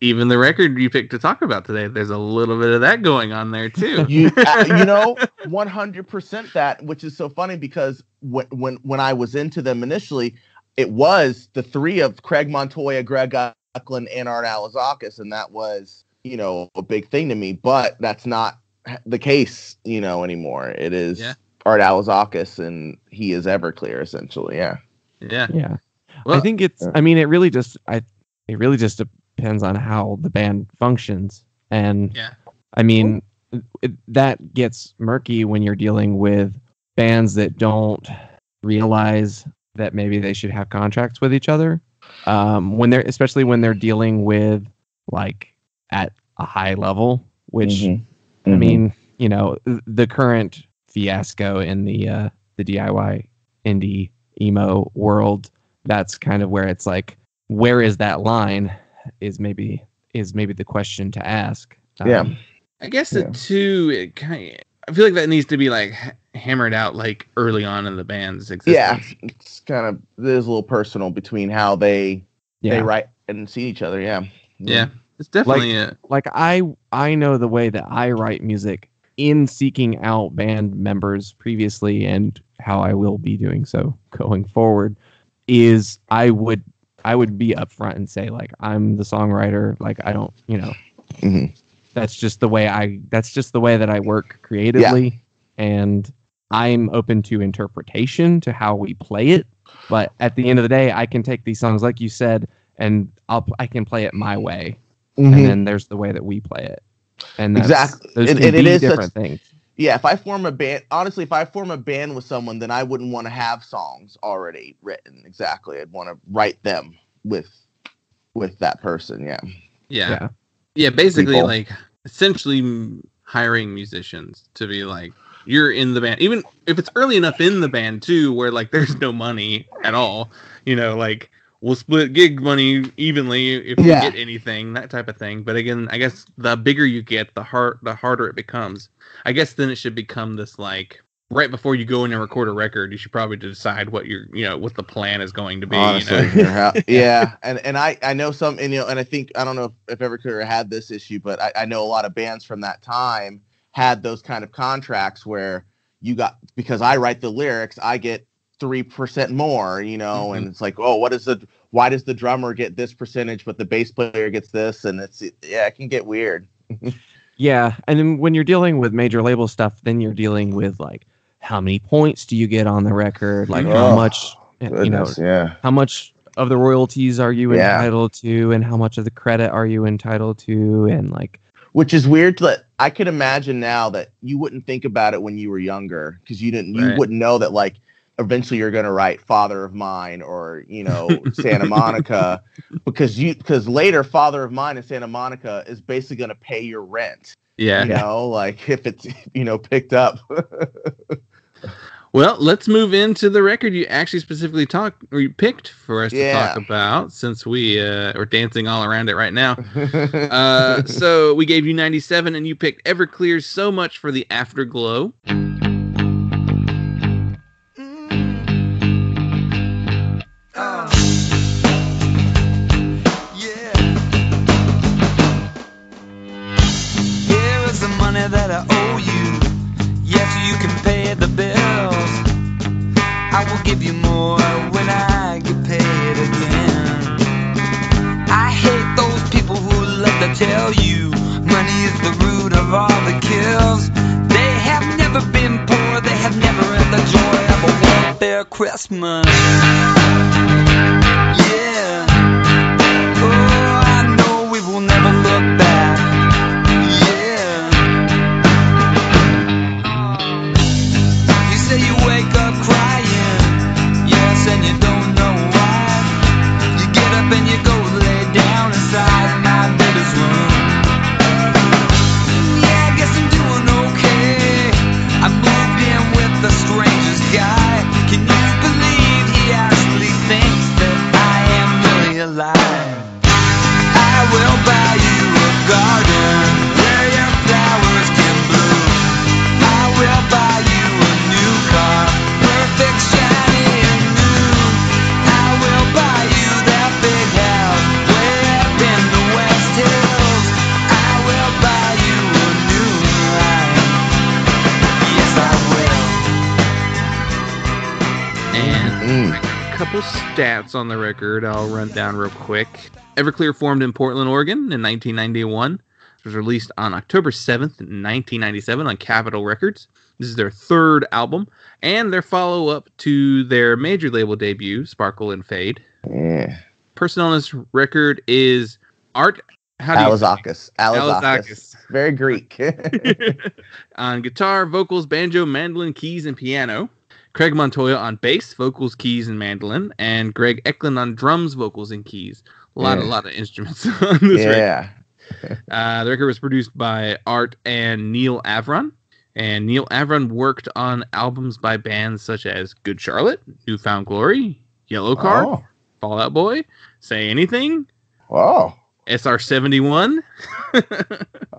Even the record you picked to talk about today, there's a little bit of that going on there too. 100% that, which is so funny because when I was into them initially, it was the three of Craig Montoya, Greg Uckland, and Art Alazakis, and that was, a big thing to me. But that's not the case, anymore. It is Art Alazakis, and he is Everclear, essentially. Yeah. Well, I think it really just depends on how the band functions, and that gets murky when you're dealing with bands that don't realize that maybe they should have contracts with each other, especially when they're dealing with like at a high level, which the current fiasco in the DIY indie emo world, that's kind of where it's like, where is that line is maybe the question to ask. I guess I feel like that needs to be like hammered out like early on in the band's existence. Yeah, it's kind of, there's a little personal between how they write and see each other. Yeah, it's definitely like I know the way that I write music in seeking out band members previously, and how I will be doing so going forward is I would be upfront and say, like, I'm the songwriter. Like, I don't, that's just the way that I work creatively. And I'm open to interpretation to how we play it. But at the end of the day, I can take these songs, like you said, and I can play it my way. And then there's the way that we play it. And exactly. Those can be different things. Yeah, if I form a band with someone, then I wouldn't want to have songs already written. Exactly. I'd want to write them with that person. Yeah. Basically, people. Like, essentially hiring musicians to be like, you're in the band, even if it's early enough in the band too, where like there's no money at all. Like, we'll split gig money evenly if we get anything, that type of thing. But again, I guess the bigger you get, the harder it becomes. I guess then it should become this, like, right before you go in and record a record, you should probably decide what what the plan is going to be. Honestly, and I know some, and I think, I don't know if Everclear had this issue, but I know a lot of bands from that time had those kind of contracts where because I write the lyrics, I get 3% more, and it's like, oh, why does the drummer get this percentage, but the bass player gets this? And it can get weird. Yeah. And then when you're dealing with major label stuff, then you're dealing with like, how many points do you get on the record? Like how much, how much of the royalties are you entitled to, and how much of the credit are you entitled to? And like, which is weird. I could imagine now that you wouldn't think about it when you were younger, because you wouldn't know that, like, eventually you're going to write Father of Mine or, Santa Monica, because later Father of Mine and Santa Monica is basically going to pay your rent. Yeah. Like if it's, picked up. Well, let's move into the record you actually specifically picked for us to talk about, since we are dancing all around it right now. So we gave you 97 and you picked Everclear's So Much for the Afterglow. That I owe you, yes, you can pay the bills. I will give you more when I get paid again. I hate those people who love to tell you money is the root of all the kills. They have never been poor, they have never had the joy of a welfare Christmas. Yeah, oh, I know we will never look back. And you go lay down inside my baby's room. Yeah, I guess I'm doing okay. I moved in with the strangest guy. Can you believe he actually thinks that I am really alive? I will buy you a garden where your flowers can bloom. I will buy you a new car. A couple stats on the record I'll run down real quick. Everclear formed in Portland, Oregon in 1991. It was released on October 7th, 1997 on Capitol Records. This is their third album and their follow-up to their major label debut, Sparkle and Fade. Yeah. Person on this record is Art Alazakis. Very Greek. On guitar, vocals, banjo, mandolin, keys, and piano. Craig Montoya on bass, vocals, keys, and mandolin. And Greg Eklund on drums, vocals, and keys. A lot of instruments on this record. The record was produced by Art and Neil Avron. And Neil Avron worked on albums by bands such as Good Charlotte, Newfound Glory, Yellow Card, Fall Out Boy, Say Anything, SR-71.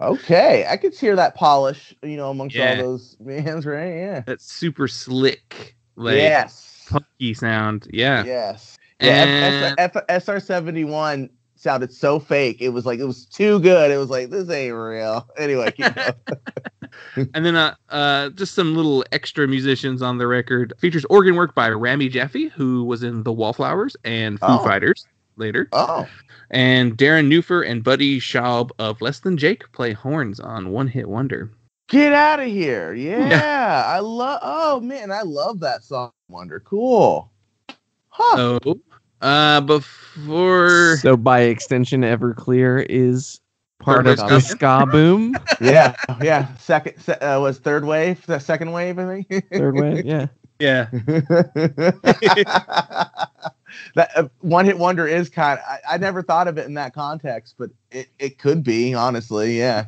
Okay, I could hear that polish, amongst all those bands, right? Yeah. That's super slick, punky sound. Yeah. Yes. And SR-71 sounded so fake. It was too good. It was like, this ain't real. Anyway, keep going. And then just some little extra musicians on the record. Features organ work by Rami Jaffe, who was in the Wallflowers and Foo Fighters later. And Darren Newfer and Buddy Schaub of Less Than Jake play horns on One Hit Wonder. Get out of here. Yeah. I love that song, Wonder. Cool. Huh. So by extension, Everclear is part of the ska boom. Yeah. Second was third wave, the second wave, I think. Third wave, yeah. Yeah. That One Hit Wonder is kind of, I never thought of it in that context, but it could be, honestly, yeah.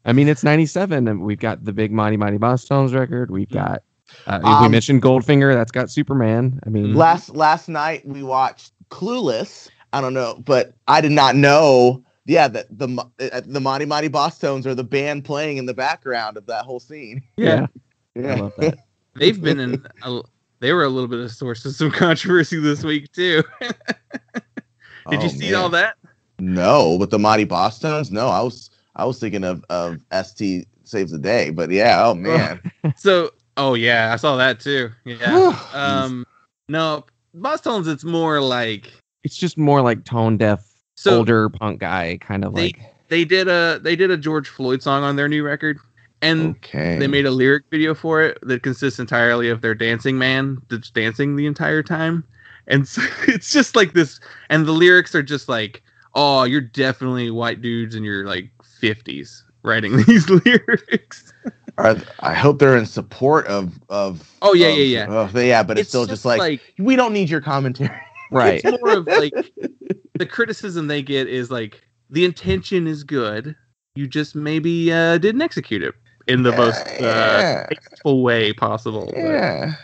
I mean, it's 97, and we've got the big Mighty Mighty Boss Tones record. We've got, we mentioned Goldfinger, that's got Superman. I mean, last night we watched Clueless. I don't know, but I did not know, that the Mighty Mighty Boss Tones are the band playing in the background of that whole scene. Yeah. I love that. They've been they were a little bit of a source of some controversy this week too. Did you see all that? No, but the Mighty Boss Tones? No, I was thinking of ST Saves the Day, but yeah, oh man. So, I saw that too. Yeah. No, Boss Tones, it's more like, it's just more like tone deaf, older punk guy kind of like. They did a George Floyd song on their new record. And they made a lyric video for it that consists entirely of their dancing man that's dancing the entire time. And so it's just like this. And the lyrics are just like, oh, you're definitely white dudes in your like 50s writing these lyrics. I hope they're in support of. Oh, yeah. But it's still just like, we don't need your commentary. Right. It's more of like, the criticism they get is like, the intention is good. You just maybe didn't execute it in the most tasteful way possible. Yeah.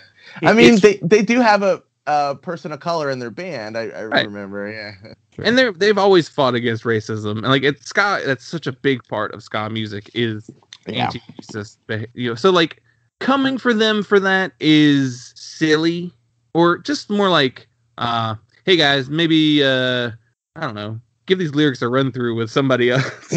I mean, they do have a person of color in their band. I remember. Yeah. Sure. And they've always fought against racism. And like, it's ska, that's such a big part of ska music is anti-racist behavior. So like, coming for them for that is silly, or just more like, hey guys, maybe I don't know, give these lyrics a run through with somebody else.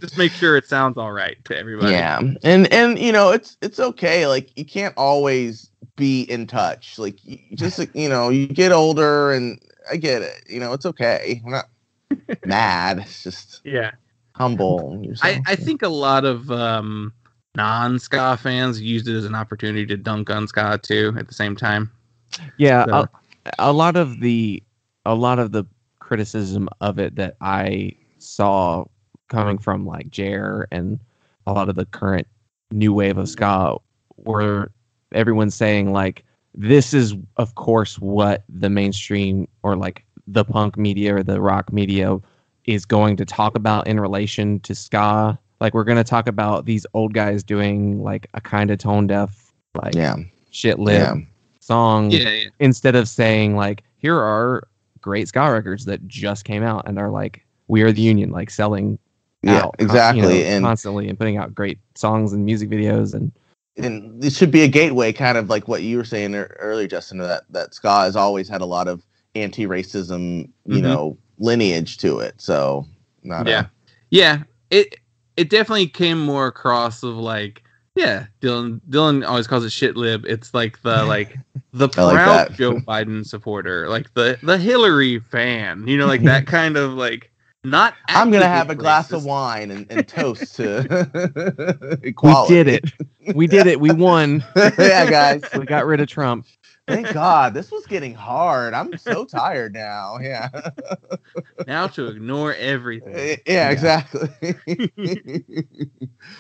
Just make sure it sounds all right to everybody. Yeah. And it's okay. Like, you can't always be in touch. Like, you just, you get older, and I get it. It's okay. I'm not mad. It's just humble. I think a lot of non-ska fans used it as an opportunity to dunk on ska too at the same time. Yeah. So. A lot of the criticism of it that I saw coming from like Jer and a lot of the current new wave of ska were everyone saying like, this is of course what the mainstream or like the punk media or the rock media is going to talk about in relation to ska. Like, we're going to talk about these old guys doing like a kind of tone deaf, like shit lip song instead of saying like, here are great ska records that just came out and are like, we are the union, like selling out exactly and constantly and putting out great songs and music videos, and it should be a gateway, kind of like what you were saying earlier, Justin, that ska has always had a lot of anti-racism lineage to it. So it definitely came more across of like Yeah, Dylan always calls it shit lib. It's like the I like proud that. Joe Biden supporter, like the Hillary fan. You know, like that kind of like not. I'm gonna have actively a glass racist. of wine and toast to We equality. did it. We did it. We won. Yeah, guys. We got rid of Trump. Thank God. This was getting hard. I'm so tired now. Yeah. Now to ignore everything. Yeah, exactly.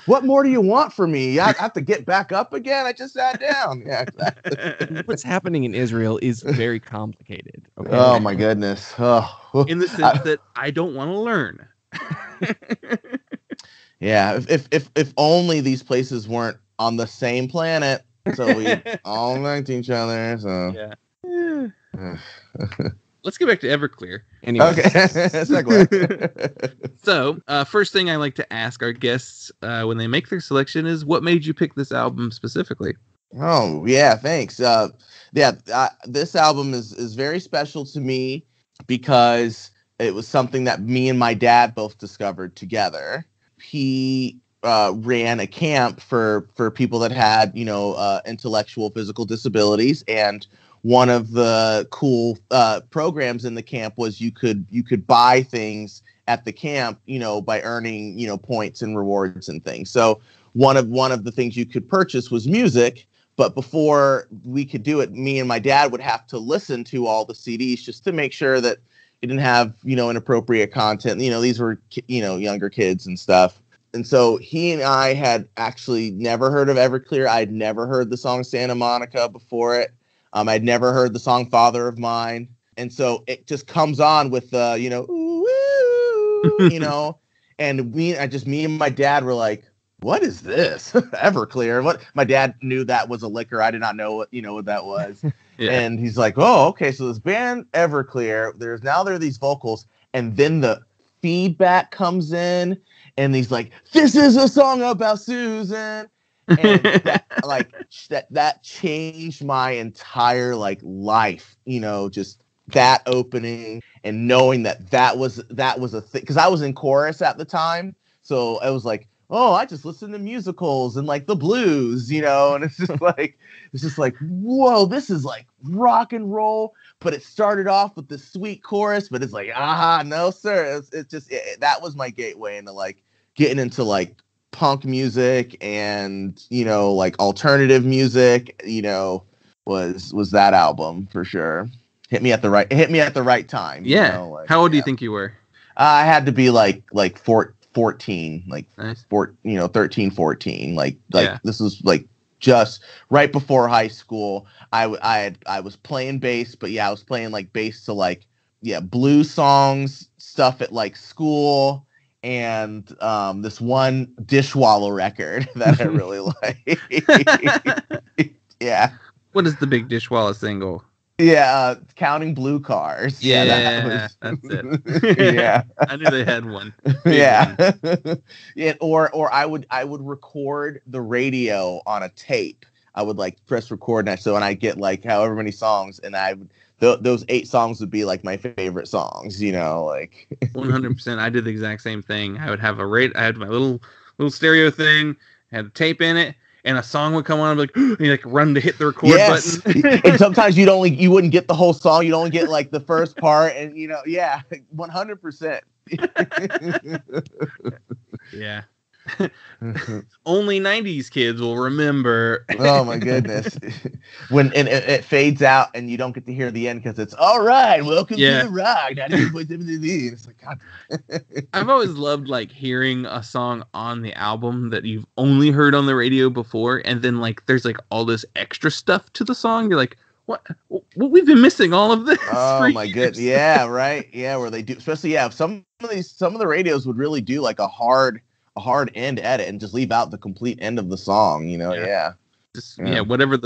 What more do you want from me? I have to get back up again. I just sat down. Yeah, exactly. What's happening in Israel is very complicated. Okay? Oh my goodness. Oh. In the sense that I don't want to learn. Yeah, if only these places weren't on the same planet, so we all liked each other. So Yeah. Let's get back to Everclear. Anyway. Okay. Segue. So, first thing I like to ask our guests when they make their selection is, what made you pick this album specifically? Oh yeah, thanks. This album is very special to me because it was something that me and my dad both discovered together. He ran a camp for people that had, intellectual physical disabilities, and one of the cool programs in the camp was you could buy things at the camp, by earning, points and rewards and things. So one of the things you could purchase was music. But before we could do it, me and my dad would have to listen to all the CDs just to make sure that it didn't have, inappropriate content. These were, younger kids and stuff. And so he and I had actually never heard of Everclear. I'd never heard the song Santa Monica before it. I'd never heard the song Father of Mine. And so it just comes on with the, ooh, and me and my dad were like, what is this? Everclear. What? My dad knew that was a liquor. I did not know what that was. Yeah. And he's like, oh, okay. So this band Everclear, there are these vocals, and then the feedback comes in, and he's like, this is a song about Susan. And that changed my entire life, just that opening and knowing that was a thing, because I was in chorus at the time. So I was like, oh, I just listen to musicals and the blues, and it's just like, whoa, this is like rock and roll. But it started off with the sweet chorus, but it's like, no, sir. That was my gateway into getting into punk music and, alternative music, was that album for sure. Hit me at the right time. Yeah. How old do you think you were? I had to be 14, Nice. 13, 14. Yeah. This was just right before high school. I was playing bass, but I was playing bass to blues songs, stuff at school, and this one Dishwalla record that I really like. Yeah. What is the big Dishwalla single? Yeah, Counting Blue Cars. Yeah, that's it. Yeah. I knew they had one. Yeah. Yeah. Or I would record the radio on a tape. I would press record, and I get however many songs, and I would those 8 songs would be my favorite songs. 100%. I did the exact same thing. I would have I had my little stereo thing, had a tape in it, and a song would come on, and you run to hit the record button. And sometimes you wouldn't get the whole song. You'd only get the first part, and 100%. Yeah. Only 90s kids will remember. Oh my goodness. When it fades out and you don't get to hear the end because it's all right, welcome to the rock. It's God. I've always loved `hearing a song on the album that you've only heard on the radio before, and then there's all this extra stuff to the song. You're like, what we've been missing all of this. Oh my goodness. Yeah, right. Yeah, where they do, especially some of the radios would really do a hard end edit and just leave out the complete end of the song, Yeah. Just, whatever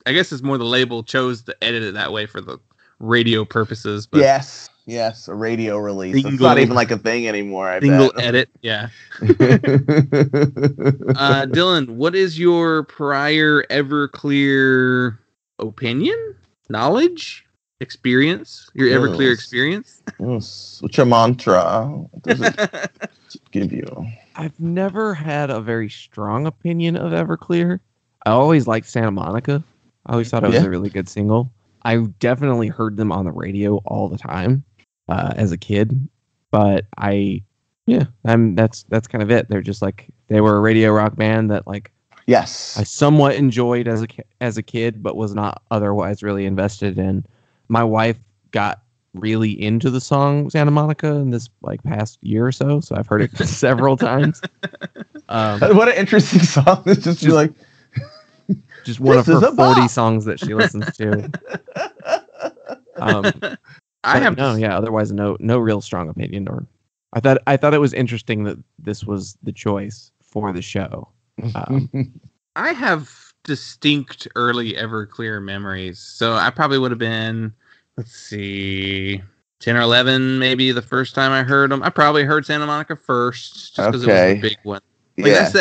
I guess it's more the label chose to edit it that way for the radio purposes. But yes, a radio release. It's not even a thing anymore. I single bet. Edit, yeah. Dylan, what is your prior Everclear opinion, knowledge, experience? Your Everclear experience? Yes. What's your mantra? What does it give you? I've never had a very strong opinion of Everclear. I always liked Santa Monica. I always thought it was a really good single. I definitely heard them on the radio all the time as a kid, but that's kind of it. They're just like, they were a radio rock band that like, yes, I somewhat enjoyed as a kid, but was not otherwise really invested in. My wife got really into the song Santa Monica in this like past year or so I've heard it several times. What an interesting song. It's just like just one of her 40 songs that she listens to. Otherwise no real strong opinion. Or I thought it was interesting that this was the choice for the show. I have distinct early Everclear memories, so I probably would have been, let's see, 10 or 11 maybe the first time I heard them. I probably heard Santa Monica first, just because it was a big one. Like,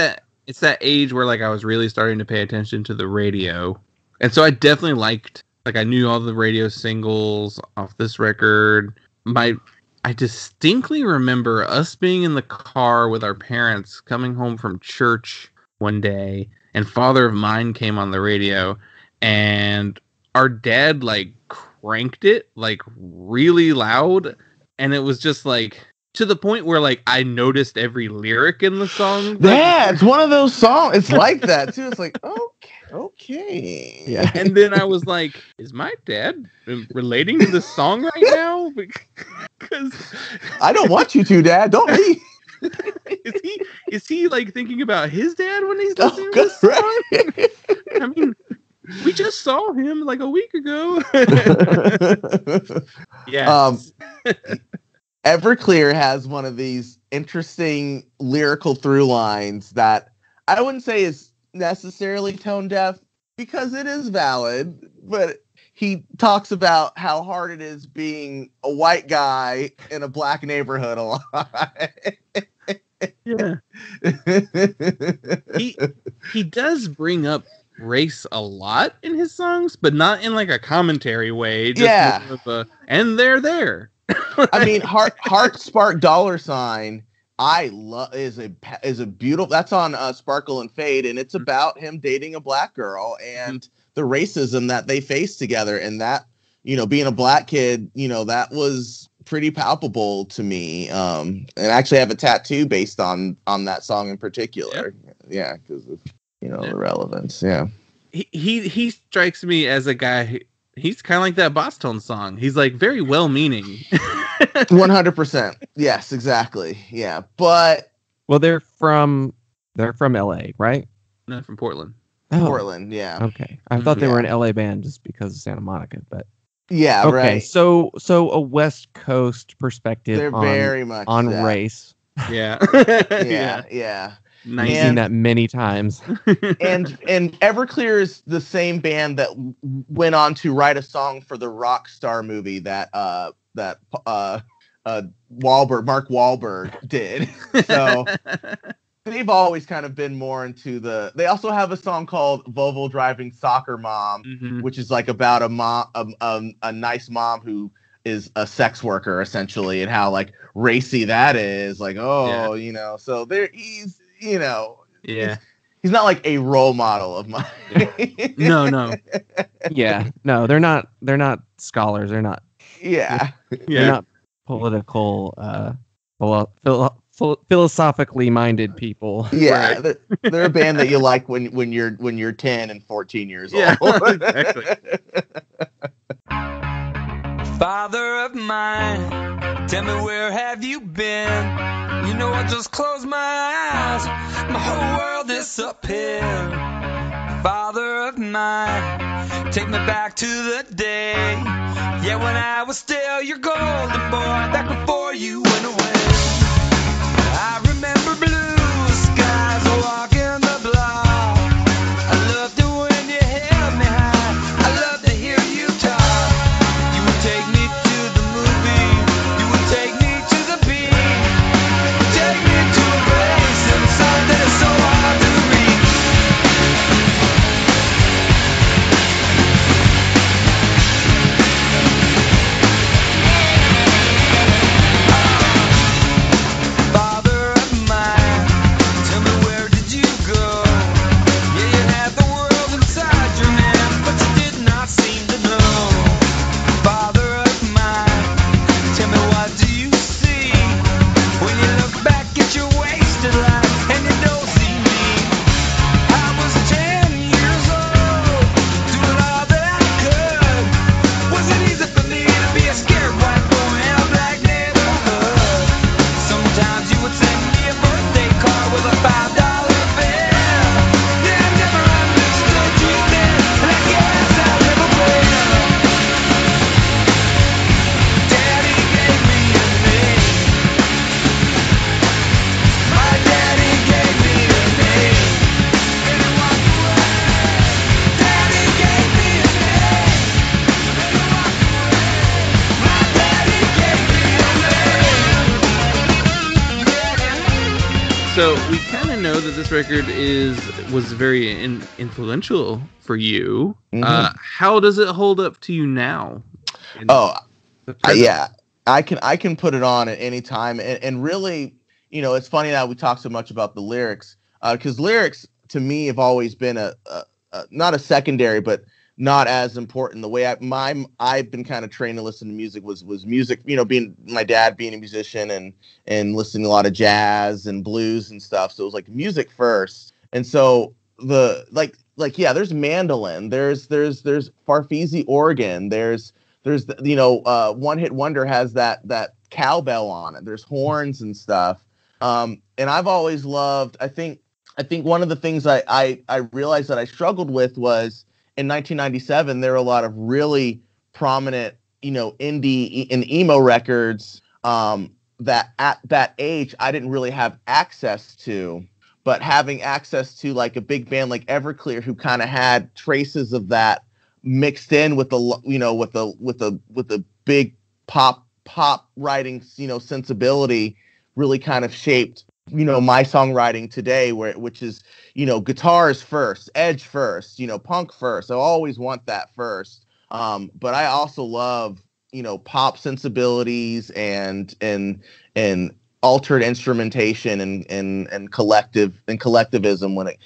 it's that age where like I was really starting to pay attention to the radio, and so I definitely liked, like, I knew all the radio singles off this record. I distinctly remember us being in the car with our parents coming home from church one day, and Father of Mine came on the radio, and our dad like cranked it like really loud, and it was just like to the point where like I noticed every lyric in the song. Yeah, it's one of those songs. It's like that too. It's like, okay. Yeah. And then I was like, is my dad relating to this song right now? Because I don't want you to, Dad. Don't be. Is he like thinking about his dad when he's listening to this song? I mean, we just saw him like a week ago. Yeah. Everclear has one of these interesting lyrical through lines that I wouldn't say is necessarily tone deaf, because it is valid, but he talks about how hard it is being a white guy in a black neighborhood a lot. Yeah. He does bring up race a lot in his songs, but not in like a commentary way. Just more of a, and they're there. I mean, Heart Spark Dollar Sign, I love, is a beautiful. That's on Sparkle and Fade, and it's about him dating a black girl and the racism that they face together, and that, you know, being a black kid, you know, that was pretty palpable to me. And I actually have a tattoo based on that song in particular. Yeah, because of, you know, the relevance. Yeah, he strikes me as a guy. He's kind of like that Boss Tone song. He's like very well-meaning. 100%. Yes, exactly. Yeah, but they're from LA, right? No, from Portland. Oh. Portland, yeah. Okay, I thought they were an LA band just because of Santa Monica, but yeah, okay. Right. So a West Coast perspective. They're very much on that. Race. Yeah. Yeah. I've seen that many times. and Everclear is the same band that went on to write a song for the Rockstar movie that Mark Wahlberg did. So they've always kind of been more into they also have a song called Volvo Driving Soccer Mom, which is like about a mom, a nice mom who is a sex worker essentially, and how like racy that is. Like, you know, so he's, you know, he's not like a role model of mine. No. Yeah, no, they're not scholars. They're not. Yeah. They're not political, philosophically minded people. Yeah, right. They're a band that you like when you're 10 and 14 years old. Exactly. Father of mine, tell me, where have you been? You know, I just close my eyes, my whole world disappeared. Father of mine, take me back to the day, yeah, when I was still your golden boy, back before you went away. I remember blue skies walking the block. I loved it when you held me high. I loved to hear you talk. You would take me to the movie. You would take me to the beach. You would take me to a place in something so hard to reach. So we kind of know that this record was very influential for you. Mm-hmm. How does it hold up to you now? Yeah, I can put it on at any time, and really, it's funny that we talk so much about the lyrics, because lyrics to me have always been a not a secondary, but not as important. The way I've been kind of trained to listen to music was music, being my dad being a musician and listening to a lot of jazz and blues and stuff. So it was like music first. And so there's mandolin, there's Farfisa organ, there's One Hit Wonder has that cowbell on it. There's horns and stuff. And I've always loved, I think one of the things I realized that I struggled with was, in 1997, there were a lot of really prominent, indie and emo records that at that age I didn't really have access to. But having access to like a big band like Everclear, who kind of had traces of that mixed in with the big pop writing, sensibility, really kind of shaped my songwriting today, which is, guitars first, edge first, punk first. I always want that first. But I also love, pop sensibilities and altered instrumentation and collectivism when it,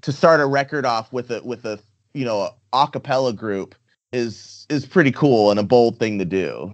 to start a record off with a a cappella group is pretty cool and a bold thing to do.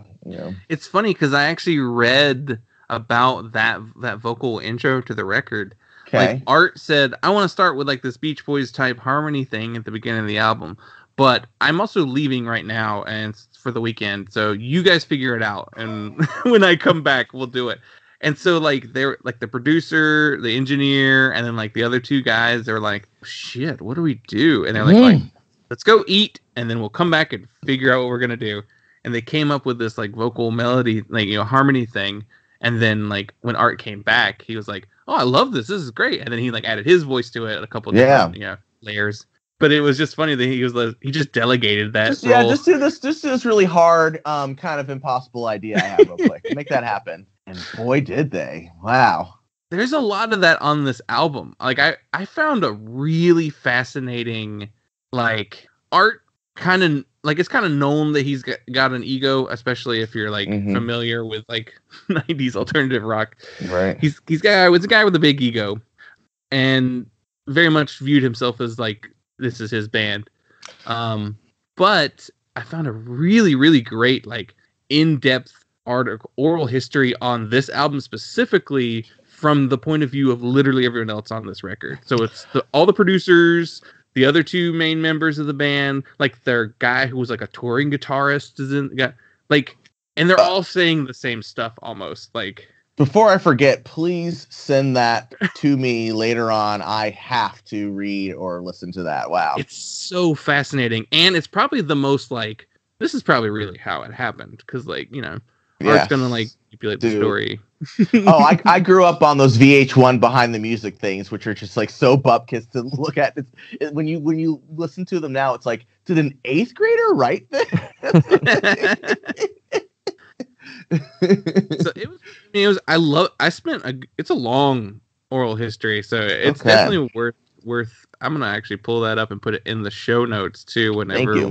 It's funny because I actually read about that vocal intro to the record. Okay. Like Art said, I want to start with like this Beach Boys type harmony thing at the beginning of the album, but I'm also leaving right now and it's for the weekend, so you guys figure it out, and when I come back we'll do it. And so like they're like the producer, the engineer, and then like the other two guys, they're like, shit, what do we do? And they're like, let's go eat and then we'll come back and figure out what we're gonna do. And they came up with this like vocal melody, like harmony thing. And then, like, when Art came back, he was like, "Oh, I love this. This is great." And then he like added his voice to it, a couple different, layers. But it was just funny that he just delegated that. Just do this really hard, kind of impossible idea I have real quick. Make that happen. And boy, did they! Wow. There's a lot of that on this album. Like, I found a really fascinating, like, Art kind of. Like, it's kind of known that he's got an ego, especially if you're like familiar with like 90s alternative rock. Right. He's a guy with a big ego, and very much viewed himself as like, this is his band. But I found a really, really great like in-depth oral history on this album specifically from the point of view of literally everyone else on this record. So it's all the producers. The other two main members of the band, like their guy who was like a touring guitarist, and they're all saying the same stuff almost. Like, before I forget, please send that to me later on. I have to read or listen to that. Wow, it's so fascinating, and it's probably the most like, this is probably really how it happened, because like Art's gonna like manipulate the story. I grew up on those VH1 behind the music things, which are just like so bupkis to look at. When you listen to them now, it's like, did an 8th grader write this? So it's a long oral history, so it's definitely worth. I'm gonna actually pull that up and put it in the show notes too whenever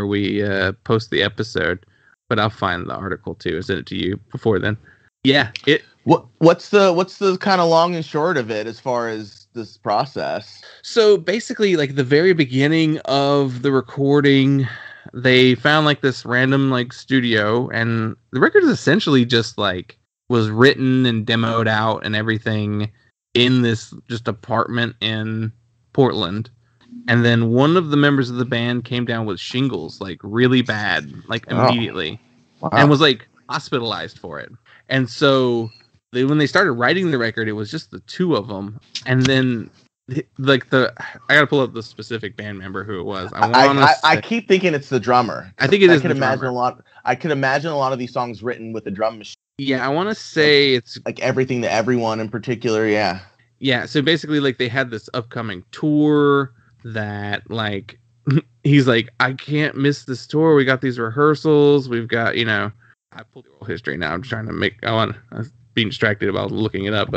we post the episode. But I'll find the article too and send it to you before then. Yeah. What's the kind of long and short of it as far as this process? So basically, like the very beginning of the recording, they found like this random like studio, and the record is essentially just like was written and demoed out and everything in this just apartment in Portland. And then one of the members of the band came down with shingles, like really bad, like immediately, and was like hospitalized for it. And so when they started writing the record, it was just the two of them. And then like I gotta pull up the specific band member who it was. I keep thinking it's the drummer. I think it is. I could imagine a lot of these songs written with a drum machine. Yeah, I want to say it's like Everything to Everyone in particular. Yeah. Yeah. So basically, like they had this upcoming tour that like he's like, I can't miss this tour. We got these rehearsals. We've got I pulled the oral history now. I'm trying to make. being distracted about looking it up,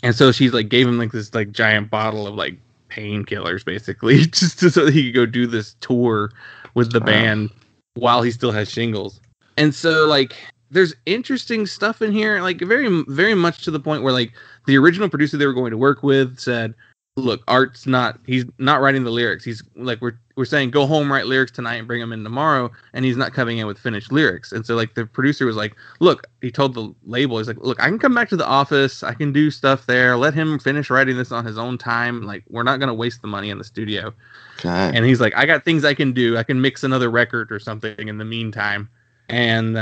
and so she's like gave him like this like giant bottle of like painkillers basically just so that he could go do this tour with the band while he still has shingles. And so like there's interesting stuff in here, like very, very much to the point where like the original producer they were going to work with said, look, he's not writing the lyrics. He's like, we're saying go home, write lyrics tonight and bring them in tomorrow. And he's not coming in with finished lyrics. And so like the producer was like, look, he told the label, he's like, look, I can come back to the office. I can do stuff there. Let him finish writing this on his own time. Like, we're not going to waste the money in the studio. Okay. And he's like, I got things I can do. I can mix another record or something in the meantime. And,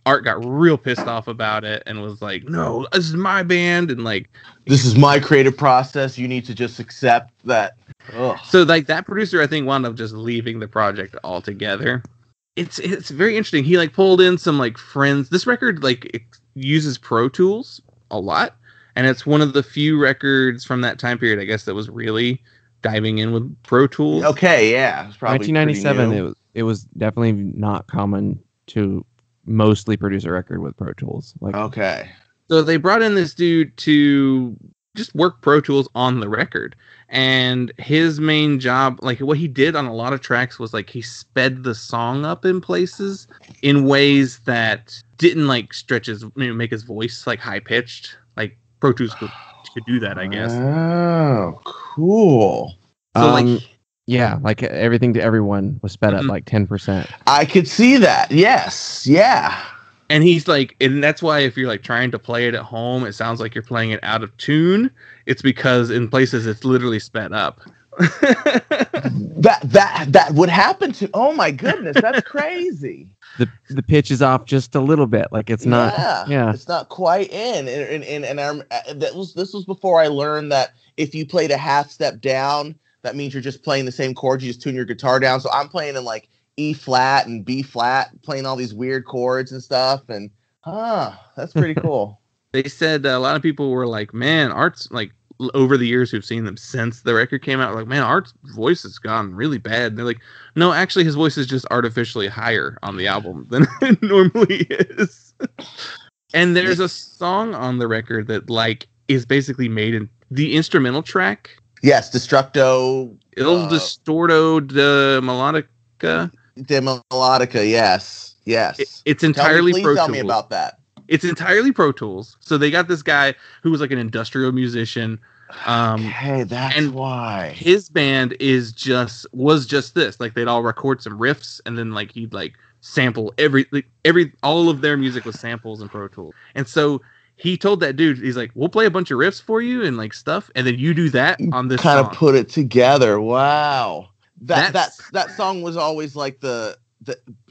Art got real pissed off about it and was like, no, this is my band. And like, this is my creative process. You need to just accept that. Ugh. So like that producer, I think, wound up just leaving the project altogether. It's very interesting. He like pulled in some like friends. This record like it uses Pro Tools a lot. And it's one of the few records from that time period, I guess, that was really diving in with Pro Tools. Okay. Yeah. It was probably 1997. It was definitely not common to mostly produce a record with Pro Tools. Like, okay. So they brought in this dude to just work Pro Tools on the record. And his main job, like what he did on a lot of tracks was like he sped the song up in places in ways that didn't like make his voice like high pitched. Like Pro Tools could do that, I guess. Oh, cool. So like, yeah, like Everything to Everyone was sped up like 10%. I could see that. Yes. Yeah. And he's like, and that's why if you're like trying to play it at home, it sounds like you're playing it out of tune. It's because in places it's literally sped up. that would happen to. Oh my goodness, that's crazy. The pitch is off just a little bit, like it's not. Yeah, it's not quite in. And this was before I learned that if you played a half step down, that means you're just playing the same chords. You just tune your guitar down. So I'm playing in like E flat and B flat, playing all these weird chords and stuff. And that's pretty cool. They said a lot of people were like, man, Art's like over the years who've seen them since the record came out, like, man, Art's voice has gone really bad. And they're like, no, actually his voice is just artificially higher on the album than it normally is. And there's a song on the record that like is basically made in the instrumental track. Yes, Destructo. Il Distorto de Melodica. De Melodica, yes. It's entirely Pro Tools. Tell me about that. It's entirely Pro Tools. So they got this guy who was like an industrial musician. Okay, that's why. His band was just this. Like they'd all record some riffs and then like he'd like sample all of their music with samples in Pro Tools. And so he told that dude, he's like, we'll play a bunch of riffs for you and like stuff, and then you do that on this kind song. of put it together. Wow. That song was always like the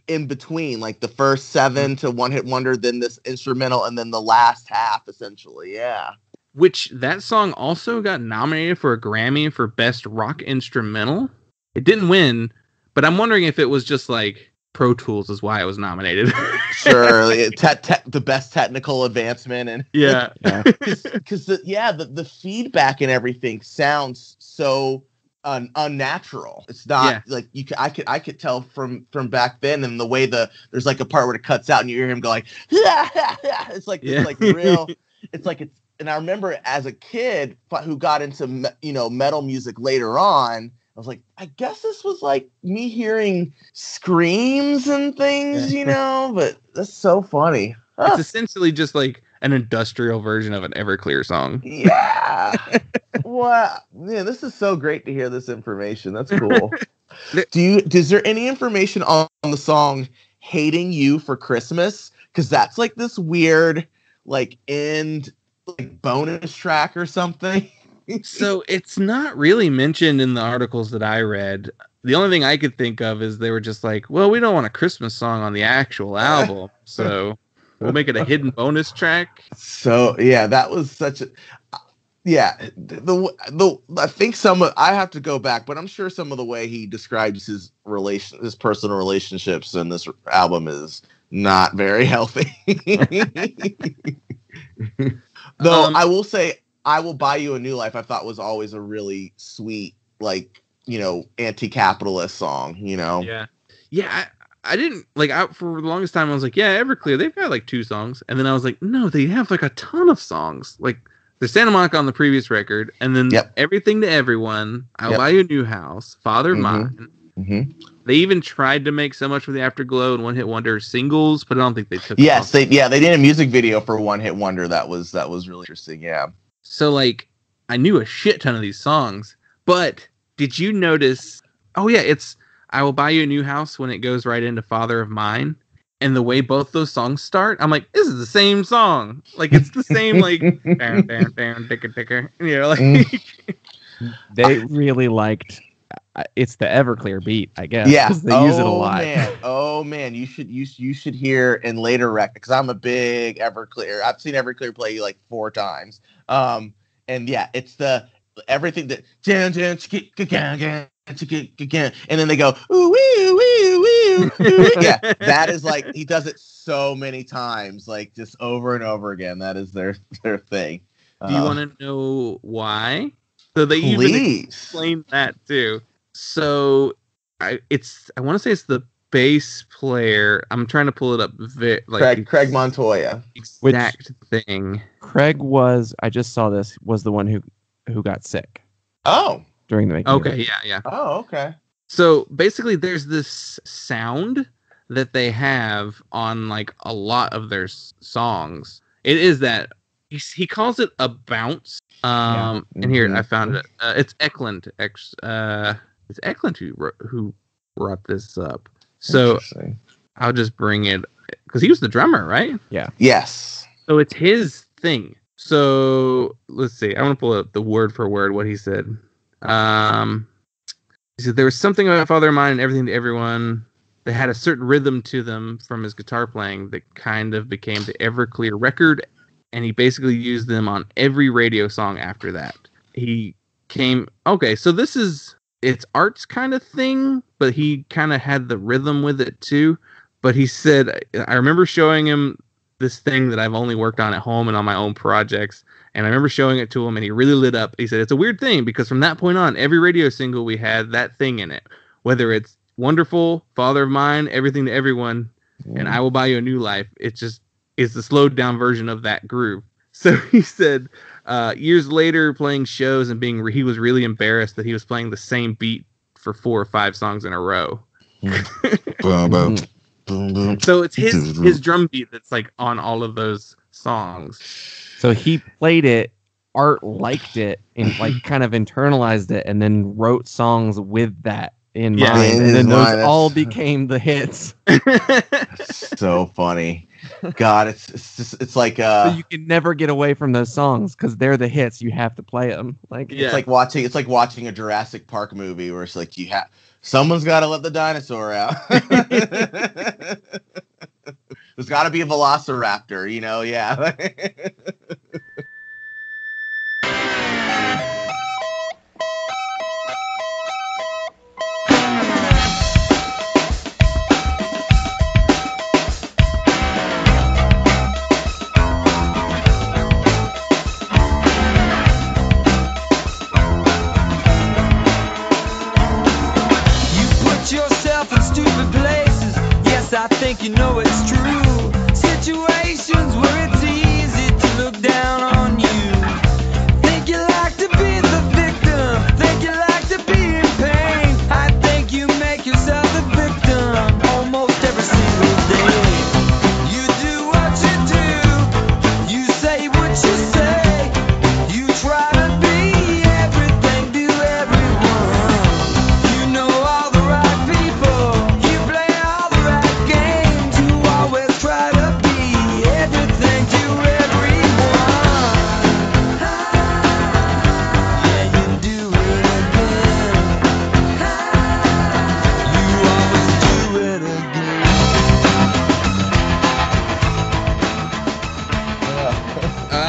in between, like the first 7 to One Hit Wonder, then this instrumental, and then the last half, essentially. Yeah. Which that song also got nominated for a Grammy for Best Rock Instrumental. It didn't win, but I'm wondering if it was just like Pro Tools is why it was nominated. Sure, the best technical advancement, and because the feedback and everything sounds so unnatural. It's not like I could tell from back then, and the way there's like a part where it cuts out and you hear him go like it's like real. And I remember as a kid who got into metal music later on, I was like, I guess this was like me hearing screams and things, but that's so funny. It's essentially just like an industrial version of an Everclear song. Yeah. Wow. Yeah, this is so great to hear this information. That's cool. Is there any information on the song Hating You for Christmas? Because that's like this weird like end like bonus track or something. So it's not really mentioned in the articles that I read. The only thing I could think of is they were just like, well, we don't want a Christmas song on the actual album, so we'll make it a hidden bonus track. So yeah, that was such a I think I have to go back, but I'm sure some of the way he describes his personal relationships in this album is not very healthy. Though I will say, I Will Buy You a New Life, I thought was always a really sweet, like, anti-capitalist song, Yeah. I didn't like for the longest time I was like, yeah, Everclear, they've got like 2 songs. And then I was like, no, they have like a ton of songs. Like there's Santa Monica on the previous record, and then Everything to Everyone, I'll Buy You a New House, Father of Mine. Mm-hmm. They even tried to make So Much for the Afterglow and One Hit Wonder singles, but I don't think they took they did a music video for One Hit Wonder that was really interesting, yeah. So like I knew a shit ton of these songs, but did you notice it's I Will Buy You a New House when it goes right into Father of Mine, and the way both those songs start, I'm like, this is the same song. Like it's the same like bam, ticker, you know, like they really liked it's the Everclear beat, I guess. Yeah, because they use it a lot. Man, you should hear in later records, because I'm a big Everclear. I've seen Everclear play like 4 times. And yeah, it's the everything that and then they go ooh wee wee wee. Yeah, that is like he does it so many times, like just over and over again. That is their thing. Do you want to know why? So they even explain that too. So I want to say it's the bass player. I'm trying to pull it up. Craig Montoya. Exact thing. Craig was. I just saw this. Was the one who got sick. Oh. During the making. Okay. Yeah. Oh, okay. So basically, there's this sound that they have on like a lot of their songs. It is that he calls it a bounce. And here I found it. It's Eklund. It's Eklund who brought this up. So I'll just bring it because he was the drummer, right? Yeah. Yes. So it's his thing. So let's see. I want to pull up the word for word what he said. He said there was something about Father of Mine and Everything to Everyone that had a certain rhythm to them from his guitar playing that kind of became the Everclear record, and he basically used them on every radio song after that. So this is it's Art's kind of thing, but he kind of had the rhythm with it too. But he said, I remember showing him this thing that I've only worked on at home and on my own projects. And I remember showing it to him and he really lit up. He said, it's a weird thing because from that point on, every radio single we had that thing in it, whether it's Wonderful, Father of Mine, Everything to Everyone, and I Will Buy You a New Life. It's the slowed down version of that groove. So he said, years later playing shows and he was really embarrassed that he was playing the same beat for 4 or 5 songs in a row. So it's his drum beat that's like on all of those songs. So he played it, Art liked it, and like kind of internalized it, and then wrote songs with that in mind, and then those all became the hits. So funny. God, it's like so you can never get away from those songs because they're the hits. You have to play them. It's like watching a Jurassic Park movie where it's like someone's got to let the dinosaur out. There's got to be a velociraptor, you know? Yeah. I think you know it's true. Situations where it's easy to look down on you. Think you like to be the victim. Think you like to be in pain. I think you make yourself the victim almost every single day. You do what you do. You say what you say. You try to be everything to everyone. You know all the right people.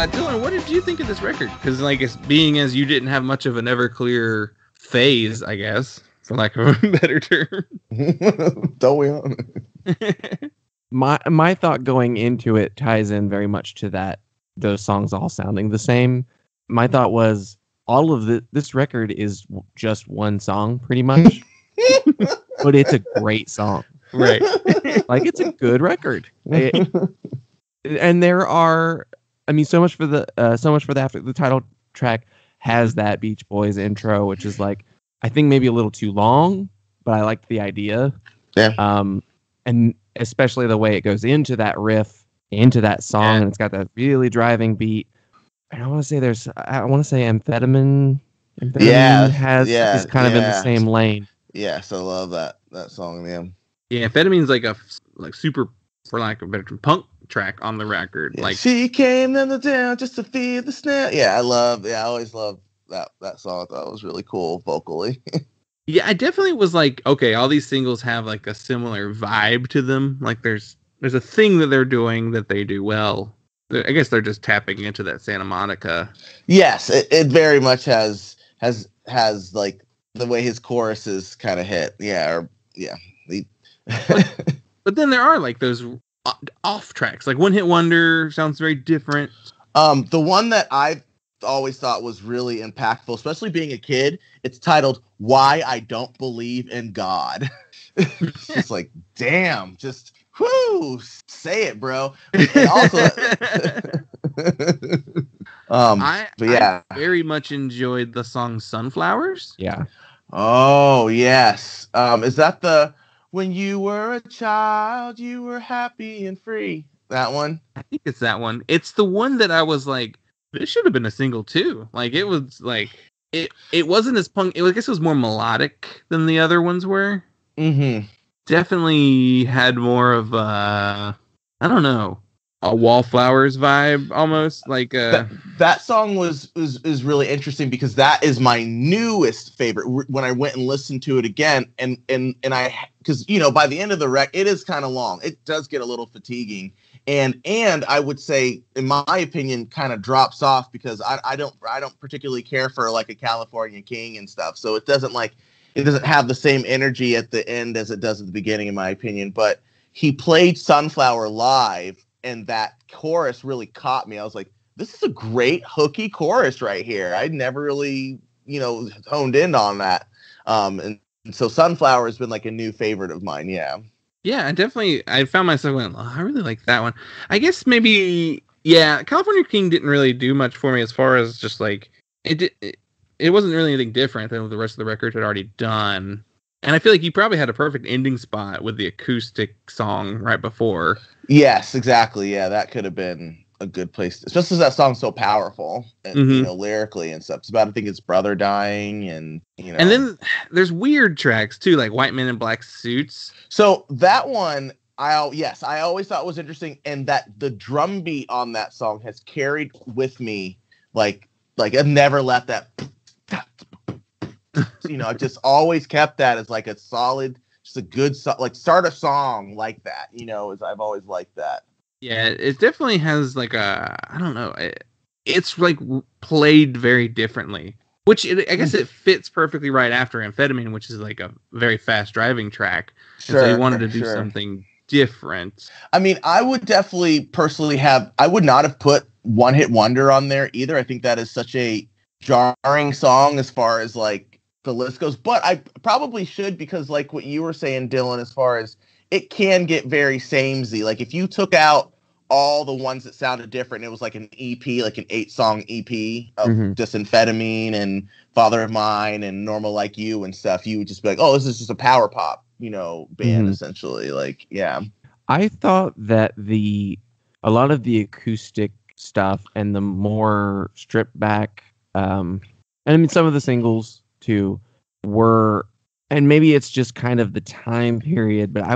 Dylan, what did you think of this record? Because, like, being as you didn't have much of an Everclear phase, I guess, for lack of a better term. Don't we all? My thought going into it ties in very much to those songs all sounding the same. My thought was all of this record is just one song, pretty much, but it's a great song. Right. Like, it's a good record. And there are, I mean, so much for the after the title track has that Beach Boys intro, which is like, I think maybe a little too long, but I like the idea. Yeah. And especially the way it goes into that riff, into that song, and it's got that really driving beat. And I want to say Amphetamine. Is kind of in the same lane. Yes, I love that song. Yeah, Amphetamine's like super, for lack of a better term, punk track on the record. Yeah. Like, she came down the down just to feed the snare. Yeah, I always love that song. I thought it was really cool vocally. Yeah, I definitely was like, okay, all these singles have like a similar vibe to them. Like there's a thing that they're doing that they do well. I guess they're just tapping into that Santa Monica. Yes, it very much has like the way his choruses kind of hit. Yeah. But then there are like those off tracks. Like One Hit Wonder sounds very different. The one that I've always thought was really impactful, especially being a kid, it's titled "Why I Don't Believe in God." It's just like, damn, just whoo, say it, bro. And also, I I very much enjoyed the song "Sunflowers." Yeah. Oh yes. Is that the "When you were a child, you were happy and free"? That one? I think it's that one. It's the one that I was like, this should have been a single too. Like it was like it wasn't as punk. I guess it was more melodic than the other ones were. Mm-hmm. Definitely had more of I don't know, a Wallflowers vibe almost. Like that song was really interesting because that is my newest favorite. When I went and listened to it again, and I, because by the end of the rec, it is kind of long. It does get a little fatiguing. And I would say, in my opinion, kind of drops off because I don't particularly care for like a California King and stuff. So it doesn't have the same energy at the end as it does at the beginning, in my opinion. But he played Sunflower live, and that chorus really caught me. I was like, this is a great hooky chorus right here. I'd never really honed in on that. And so Sunflower has been like a new favorite of mine. Yeah. Yeah, I found myself going, oh, I really like that one. I guess maybe, yeah, California King didn't really do much for me as far as just like, it wasn't really anything different than what the rest of the record had already done. And I feel like you probably had a perfect ending spot with the acoustic song right before. Yes, exactly. Yeah, that could have been a good place, especially that song's so powerful and lyrically and stuff. It's about, I think, his brother dying, and And then there's weird tracks too, like White Men in Black Suits. So that one, I always thought was interesting, and that the drum beat on that song has carried with me, like I've never let that. I've just always kept that as like a solid, just a good like start a song like that. As I've always liked that. Yeah, it definitely has like I don't know, it's like played very differently, which I guess it fits perfectly right after Amphetamine, which is like a very fast driving track. Sure, and so he wanted to do something different. I mean, I would definitely personally I would not have put One Hit Wonder on there either. I think that is such a jarring song as far as like the list goes, but I probably should, because like what you were saying, Dylan, as far as it can get very samey. Like if you took out all the ones that sounded different, it was like an EP, like an 8-song EP of just Amphetamine and Father of Mine and Normal Like You and stuff, you would just be like, oh, this is just a power pop, band essentially. Like, yeah. I thought that a lot of the acoustic stuff and the more stripped back, and I mean some of the singles too were, and maybe it's just kind of the time period, but I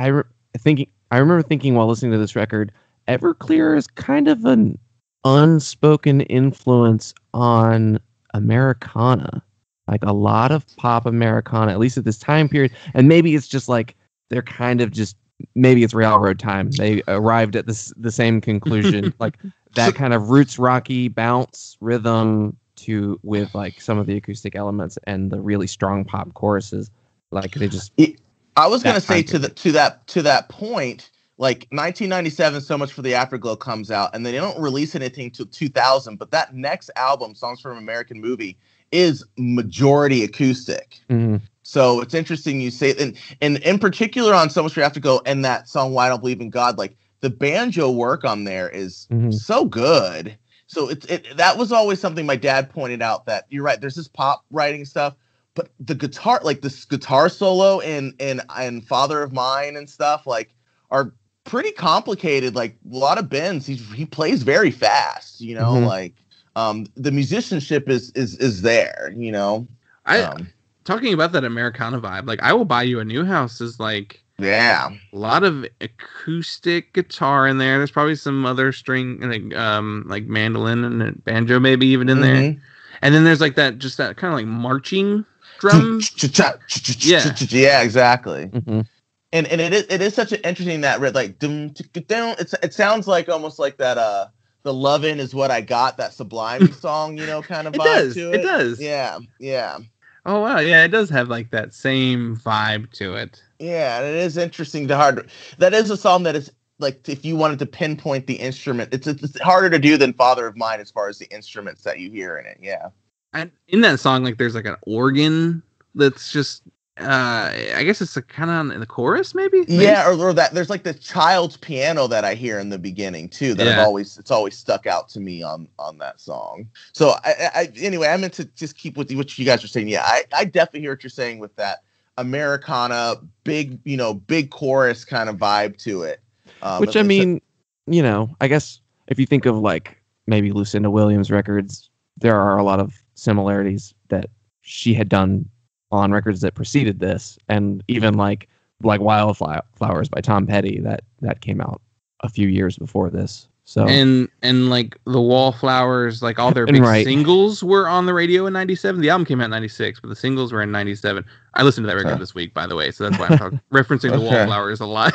remember thinking while listening to this record, Everclear is kind of an unspoken influence on Americana, like a lot of pop Americana, at least at this time period. And maybe it's just like they're kind of just, maybe it's Railroad Time. They arrived at the same conclusion, like that kind of roots rocky bounce rhythm with like some of the acoustic elements and the really strong pop choruses. Like they just. I was gonna say to that point, like 1997, So Much for the Afterglow comes out, and they don't release anything till 2000. But that next album, Songs from an American Movie, is majority acoustic. So it's interesting you say, and in particular on So Much for Afterglow and that song Why I Don't Believe in God, like the banjo work on there is so good. So that was always something my dad pointed out, that you're right, there's this pop writing stuff, but the guitar, like this guitar solo and Father of Mine and stuff, like are pretty complicated, like a lot of bends. He plays very fast, you know, like the musicianship is there, you know. Talking about that Americana vibe, like I Will Buy You a New House is like a lot of acoustic guitar in there. There's probably some other string like mandolin and banjo maybe even in there. And then there's like that kind of like marching drum. Yeah, exactly. And it is such an interesting that like it sounds like almost like that the Lovin' Is What I Got, that Sublime song, you know, kind of vibe to it. It does. Yeah. Oh wow, yeah, it does have like that same vibe to it. Yeah, and it is interesting that is a song that is like, if you wanted to pinpoint the instrument, it's harder to do than Father of Mine as far as the instruments that you hear in it. Yeah. And in that song, like there's like an organ that's just I guess it's kind of in the chorus, maybe. Yeah, or that there's like the child's piano that I hear in the beginning too. That it's always stuck out to me on that song. So anyway, I meant to just keep with what you guys are saying. Yeah, I definitely hear what you're saying with that Americana big chorus kind of vibe to it. Which I mean, you know, I guess if you think of like maybe Lucinda Williams records, there are a lot of similarities that she had done on records that preceded this, and even like Wildflowers by Tom Petty that came out a few years before this. So and like the Wallflowers, like all their big singles were on the radio in '97. The album came out in '96, but the singles were in '97. I listened to that record this week, by the way, so that's why I'm referencing the Wallflowers a lot.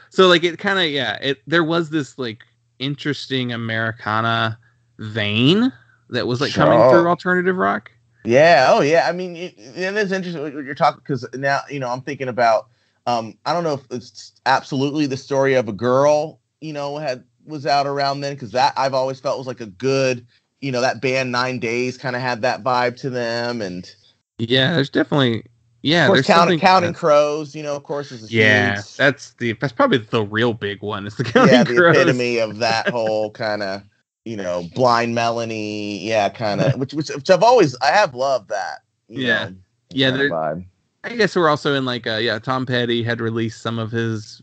So like it kind of there was this like interesting Americana vein that was like coming through alternative rock. Yeah. Oh, yeah. I mean, it is interesting what you're talking, because now, you know, I'm thinking about, I don't know if it's absolutely The Story of a Girl, you know, was out around then, because that I've always felt was like a good, you know, that band 9 Days kind of had that vibe to them. And yeah, there's definitely, of course, Counting Crows, you know, of course, is a huge, that's probably the real big one. Is the Counting Crows. The epitome of that whole kind of, you know, Blind Melanie, kind of, which I have loved that. You know, I guess we're also in like Tom Petty had released some of his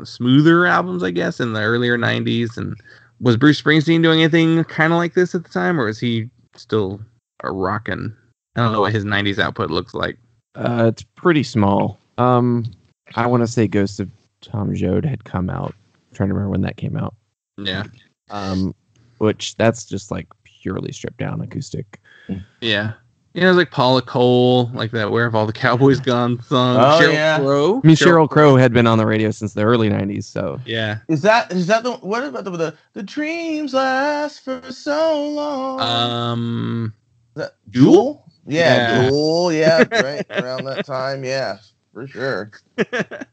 smoother albums, I guess, in the earlier '90s. And was Bruce Springsteen doing anything kind of like this at the time, or is he still a rockin'? I don't know what his '90s output looks like. It's pretty small. I want to say Ghost of Tom Joad had come out. I'm trying to remember when that came out. Yeah. Which that's just like purely stripped down acoustic. Yeah. You know, like Paula Cole, like that Where Have All the Cowboys Gone song. Sheryl Crow. I mean, Sheryl Crow had been on the radio since the early 90s, so. Yeah. Is that what about the dreams last for so long? Is that Jewel? Yeah, Jewel, right around that time, yeah, for sure. The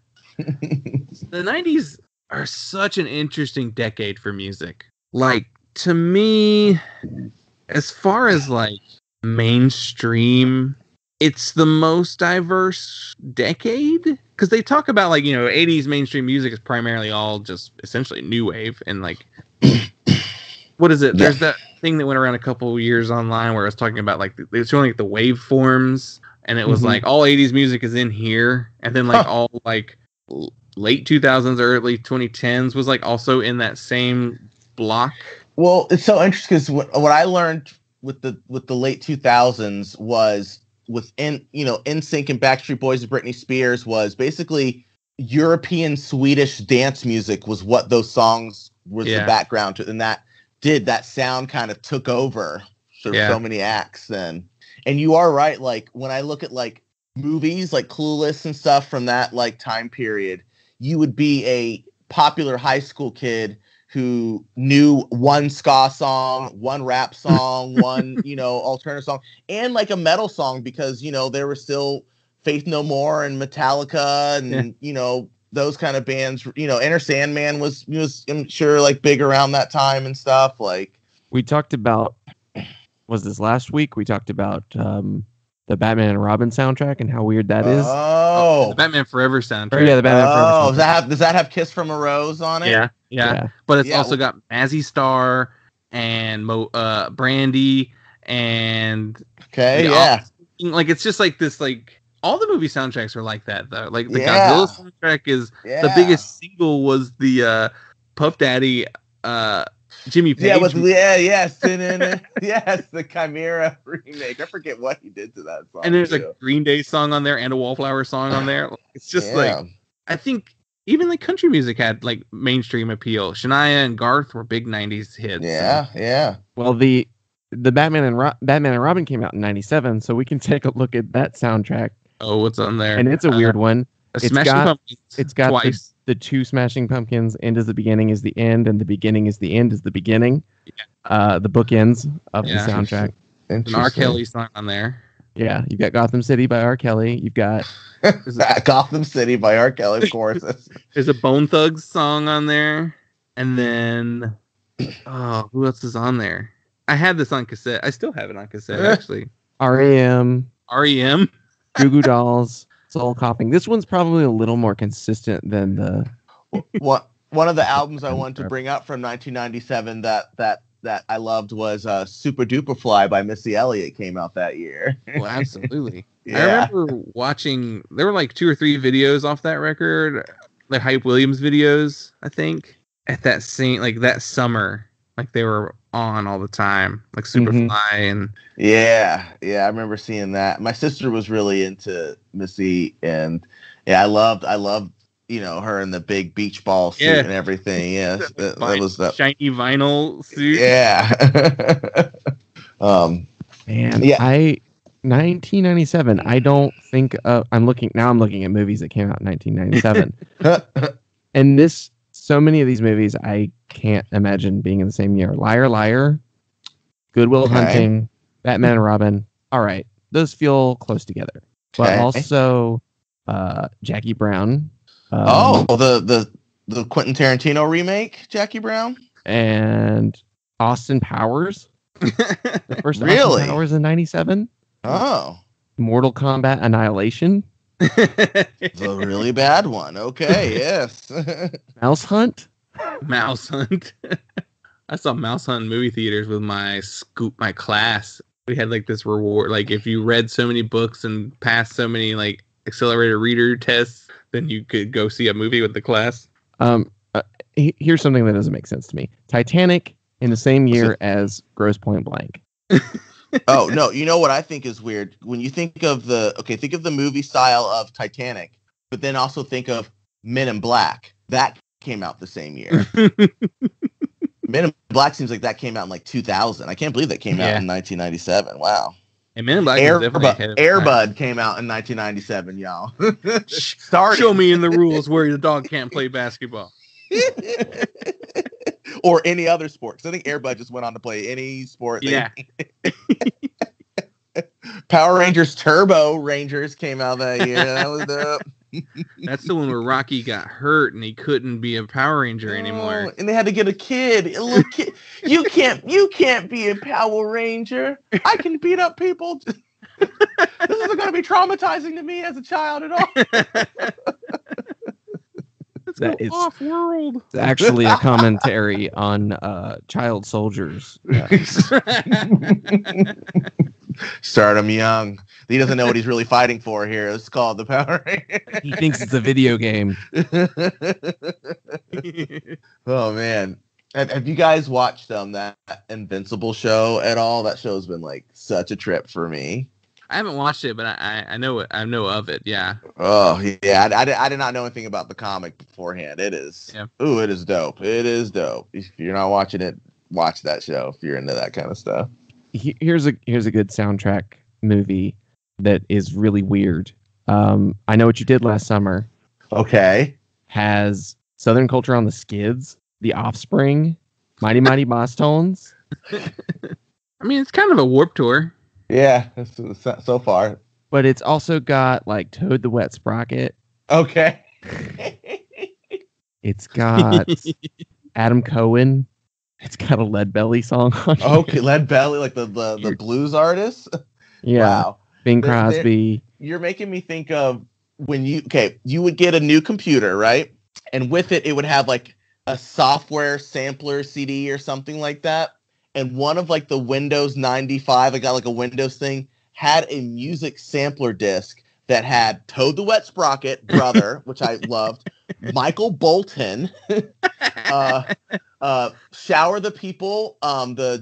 90s are such an interesting decade for music. Like, to me, as far as like mainstream, it's the most diverse decade, because they talk about like, you know, 80s mainstream music is primarily all just essentially new wave, and like what is it? There's that thing that went around a couple of years online where I was talking about like they were showing like the waveforms, and it was like all 80s music is in here, and then like all like late 2000s, early 2010s was like also in that same block. Well, it's so interesting because what I learned with the late 2000s was within, you know, NSYNC and Backstreet Boys and Britney Spears was basically European Swedish dance music was what those songs was the background to, and that sound kind of took over for so many acts then. And you are right, like when I look at like movies like Clueless and stuff from that like time period, you would be a popular high school kid who knew one ska song, one rap song, one, you know, alternative song, and like a metal song, because, you know, there were still Faith No More and Metallica and, you know, those kind of bands. You know, Enter Sandman was I'm sure like big around that time and stuff. Like we talked about, was this last week? We talked about the the Batman and Robin soundtrack and how weird that is. Oh, the Batman Forever soundtrack. Or, yeah, the Batman Forever soundtrack. Does that have "Kiss from a Rose" on it? Yeah. But it's also got Mazzy Star and Brandy and like it's just like this like all the movie soundtracks are like that though. Like the Godzilla soundtrack is the biggest single was the Puff Daddy Jimmy Page. Yes, the Chimera remake. I forget what he did to that song. And there's a Green Day song on there and a Wallflower song on there. It's just like I think even like country music had like mainstream appeal. Shania and Garth were big '90s hits. Yeah. Well, the Batman and Robin came out in '97, so we can take a look at that soundtrack. Oh, what's on there? And it's a weird one. It's got twice. The two Smashing Pumpkins. End is the beginning is the end, and the beginning is the end is the beginning. Yeah. The bookends of the soundtrack. An R. Kelly song on there. Yeah, you've got Gotham City by R. Kelly. You've got Gotham City by R. Kelly, of course. There's a Bone Thugs song on there. And then, who else is on there? I had this on cassette. I still have it on cassette, actually. R.E.M. Goo Goo Dolls. Soul Coughing. This one's probably a little more consistent than the... One of the albums I wanted to bring up from 1997 that I loved was Super Duper Fly by Missy Elliott came out that year. Well, absolutely. I remember watching, there were like 2 or 3 videos off that record, like Hype Williams videos, I think, at that that summer, like they were on all the time, like Superfly and... Yeah, I remember seeing that. My sister was really into Missy, and I loved her in the big beach ball suit and everything. Yeah, that was that shiny vinyl suit. Yeah. 1997. I don't think I'm looking at movies that came out in 1997, and so many of these movies I can't imagine being in the same year. Liar Liar, Good Will Hunting, Batman and Robin. All right, those feel close together, but also Jackie Brown. The Quentin Tarantino remake, Jackie Brown, and Austin Powers. The first really? Austin Powers in '97. Oh, Mortal Kombat Annihilation. The really bad one. Okay, yes. Mouse Hunt. I saw Mouse Hunt in movie theaters with my class. We had like this reward, like if you read so many books and passed so many like accelerated reader tests, then you could go see a movie with the class. Here's something that doesn't make sense to me. Titanic in the same year as Grosse Pointe Blank. Oh, no. You know what I think is weird? When you think of the movie style of Titanic, but then also think of Men in Black. That came out the same year. Men in Black seems like that came out in like 2000. I can't believe that came out in 1997. Wow. And Men in Black Air Bud came out in 1997, y'all. Show me in the rules where the dog can't play basketball. Or any other sport. Because I think Air Bud just went on to play any sport. Yeah. Power Rangers Turbo Rangers came out that year. That was dope. That's the one where Rocky got hurt and he couldn't be a Power Ranger anymore. And they had to get a little kid. You can't be a Power Ranger. I can beat up people. This isn't going to be traumatizing to me as a child at all. That is off-world. It's actually a commentary on child soldiers. Start him young. He doesn't know what he's really fighting for here. It's called the Power Rangers. He thinks it's a video game. Oh, man. Have you guys watched that Invincible show at all? That show's been like such a trip for me. I haven't watched it, but I know it. I know of it. Yeah. Oh yeah. I did not know anything about the comic beforehand. It is. Yeah. Ooh, it is dope. It is dope. If you're not watching it, watch that show. If you're into that kind of stuff. Here's a good soundtrack movie that is really weird. I Know What You Did Last Summer. Okay. Has Southern Culture on the Skids, The Offspring, Mighty Mighty Boss Tones. I mean, it's kind of a Warped Tour. Yeah, so far. But it's also got like Toad the Wet Sprocket. Okay. It's got Adam Cohen. It's got a Lead Belly song on it. Okay, Lead Belly, like the blues artist? Yeah. Wow. Bing Crosby. You're making me think of when you would get a new computer, right? And with it would have like a software sampler CD or something like that. And one of like the Windows 95, I got like a Windows thing, had a music sampler disc that had Toad the Wet Sprocket, Brother, which I loved, Michael Bolton, Shower the People, the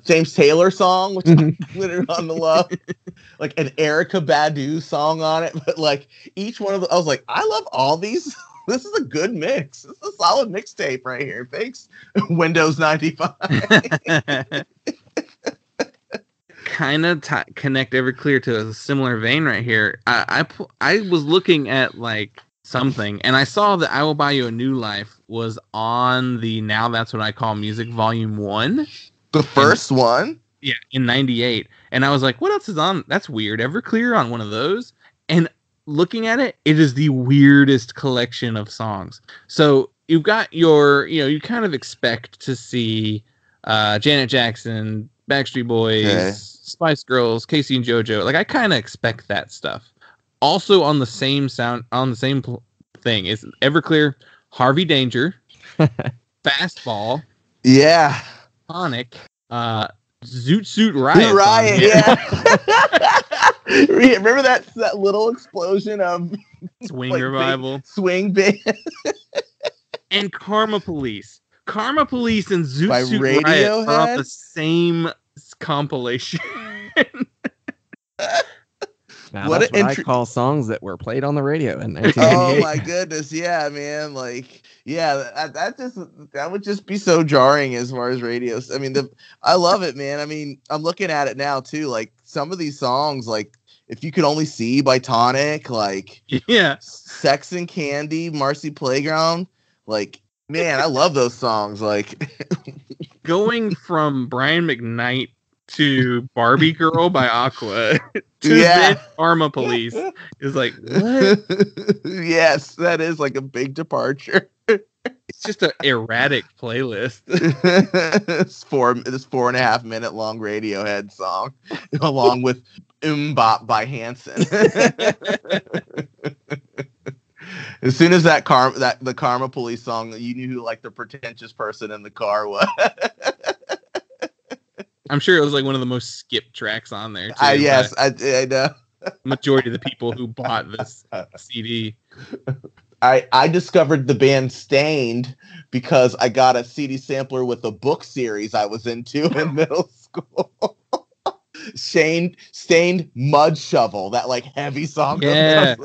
James Taylor song, which I literally on the love, like an Erykah Badu song on it. But like each one of I was like, I love all these. This is a good mix. This is a solid mixtape right here. Thanks, Windows 95. Kind of connect Everclear to a similar vein right here. I was looking at like something, and I saw that I Will Buy You a New Life was on the Now That's What I Call Music Volume 1. The first one? Yeah, in 98. And I was like, what else is on? That's weird. Everclear on one of those? And looking at it, it is the weirdest collection of songs. So you've got you kind of expect to see Janet Jackson, Backstreet Boys, Spice Girls, Casey and JoJo. Like I kind of expect that stuff. Also on the same thing is Everclear, Harvey Danger, Fastball, yeah, Tonic, Zoot Suit Riot. Remember that little explosion of Swing Revival, swing band, and Karma Police. Karma Police and Zoot by Suit Radiohead? Riot are on the same compilation. Now, that's what I call songs that were played on the radio in 1998. Oh my goodness, yeah, man, like, yeah, that would just be so jarring as far as radios. I mean, I love it, man. I mean, I'm looking at it now too. Like some of these songs, like If You Could Only See by Tonic, like Sex and Candy, Marcy Playground, like, man, I love those songs. Like going from Brian McKnight to Barbie Girl by Aqua to then Karma Police is like, what? Yes, that is like a big departure. It's just an erratic playlist. This 4.5 minute long Radiohead song, along with Bop by Hanson. As soon as the Karma Police song, you knew who like the pretentious person in the car was. I'm sure it was like one of the most skipped tracks on there. Yes, I know. Majority of the people who bought this CD. I discovered the band Stained because I got a CD sampler with a book series I was into in middle school. Stained Mud Shovel, that like heavy song. Yeah, that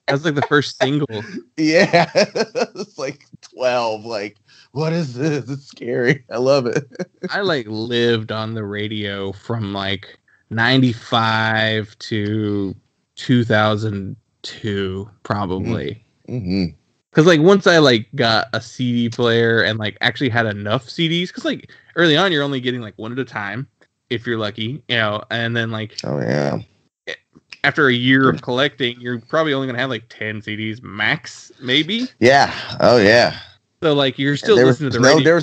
was like the first single. Yeah, it's like 12. Like, what is this? It's scary. I love it. I like lived on the radio from like 95 to 2002, probably. Because like once I like got a CD player and like actually had enough CDs, because like early on you're only getting like one at a time if you're lucky, and then like after a year of collecting, you're probably only gonna have like 10 CDs max, maybe. Yeah. Oh yeah. So like you're still listening to the radio. There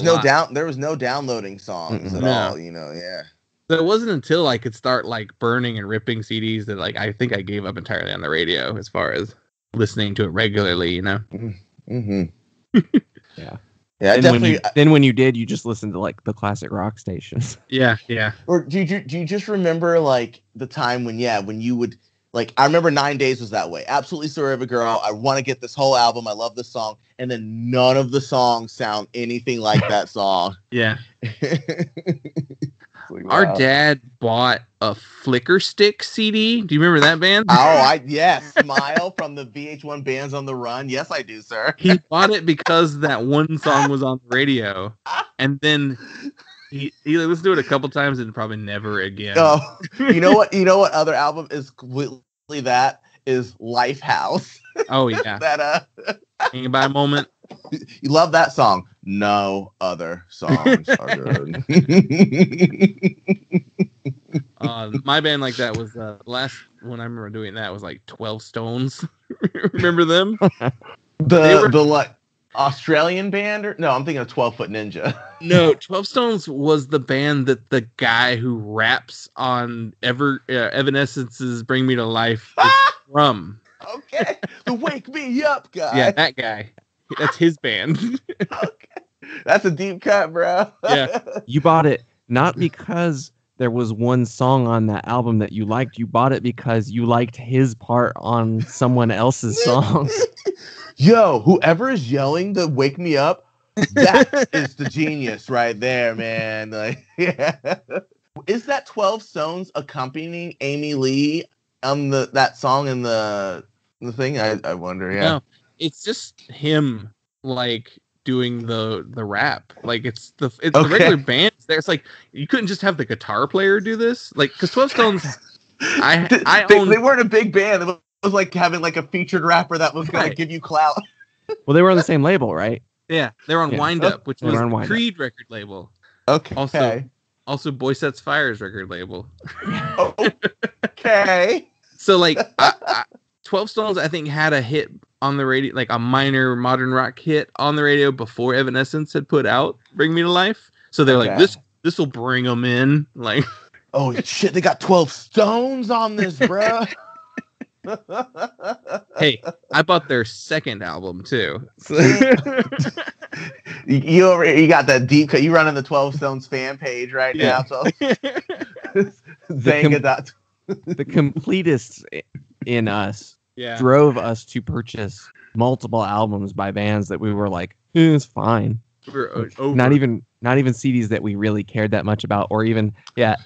was no downloading songs at all. Yeah. So it wasn't until I could start like burning and ripping CDs that like I think I gave up entirely on the radio as far as listening to it regularly, Mm-hmm. Yeah. Yeah, then when you did, you just listened to like the classic rock stations. Yeah. Or do you just remember like the time when you would like? I remember 9 Days was that way. Absolutely Story of a Girl. I want to get this whole album. I love this song, and then none of the songs sound anything like that song. Yeah. Like, wow. Our dad bought a Flicker Stick CD. Do you remember that band? Yes, Smile from the VH1 Bands on the Run. Yes, I do, sir. He bought it because that one song was on the radio, and then he listened to it a couple times and probably never again. Oh, you know what? You know what other album is completely that is Lifehouse. Oh yeah, that Hanging by a Moment. You love that song. No other songs are good. My band like that was the last one I remember doing that was like 12 Stones. Remember them? Australian band? No, I'm thinking of 12 Foot Ninja. No, 12 Stones was the band that the guy who raps on Evanescence's "Bring Me to Life" is from. Okay, the Wake Me Up guy. Yeah, that guy. That's his band. Okay. That's a deep cut, bro. Yeah. You bought it not because there was one song on that album that you liked. You bought it because you liked his part on someone else's songs. Yo, whoever is yelling the "Wake Me Up," that is the genius right there, man. Like, yeah. Is that 12 Stones accompanying Amy Lee on that song in the thing? I wonder. Yeah. No, it's just him like doing the rap. Like it's the regular band. It's like you couldn't just have the guitar player do this. Like because 12 Stones, they weren't a big band. It was like having like a featured rapper that was gonna give you clout. Well, they were on the same label, right? Yeah, they were on Wind Up, which was Wind Creed record label. Okay. Also Boy Sets Fire's record label. Okay. So like 12 Stones, I think, had a hit on the radio, like a minor modern rock hit on the radio before Evanescence had put out "Bring Me to Life." So they're like, this will bring them in. Like, oh shit, they got 12 Stones on this, bro. Hey, I bought their second album too. You got that deep cut. You running the 12 Stones fan page right now. So the completists in us Yeah. drove us to purchase multiple albums by bands that we were like, it's fine. We're over. Not even CDs that we really cared that much about, or even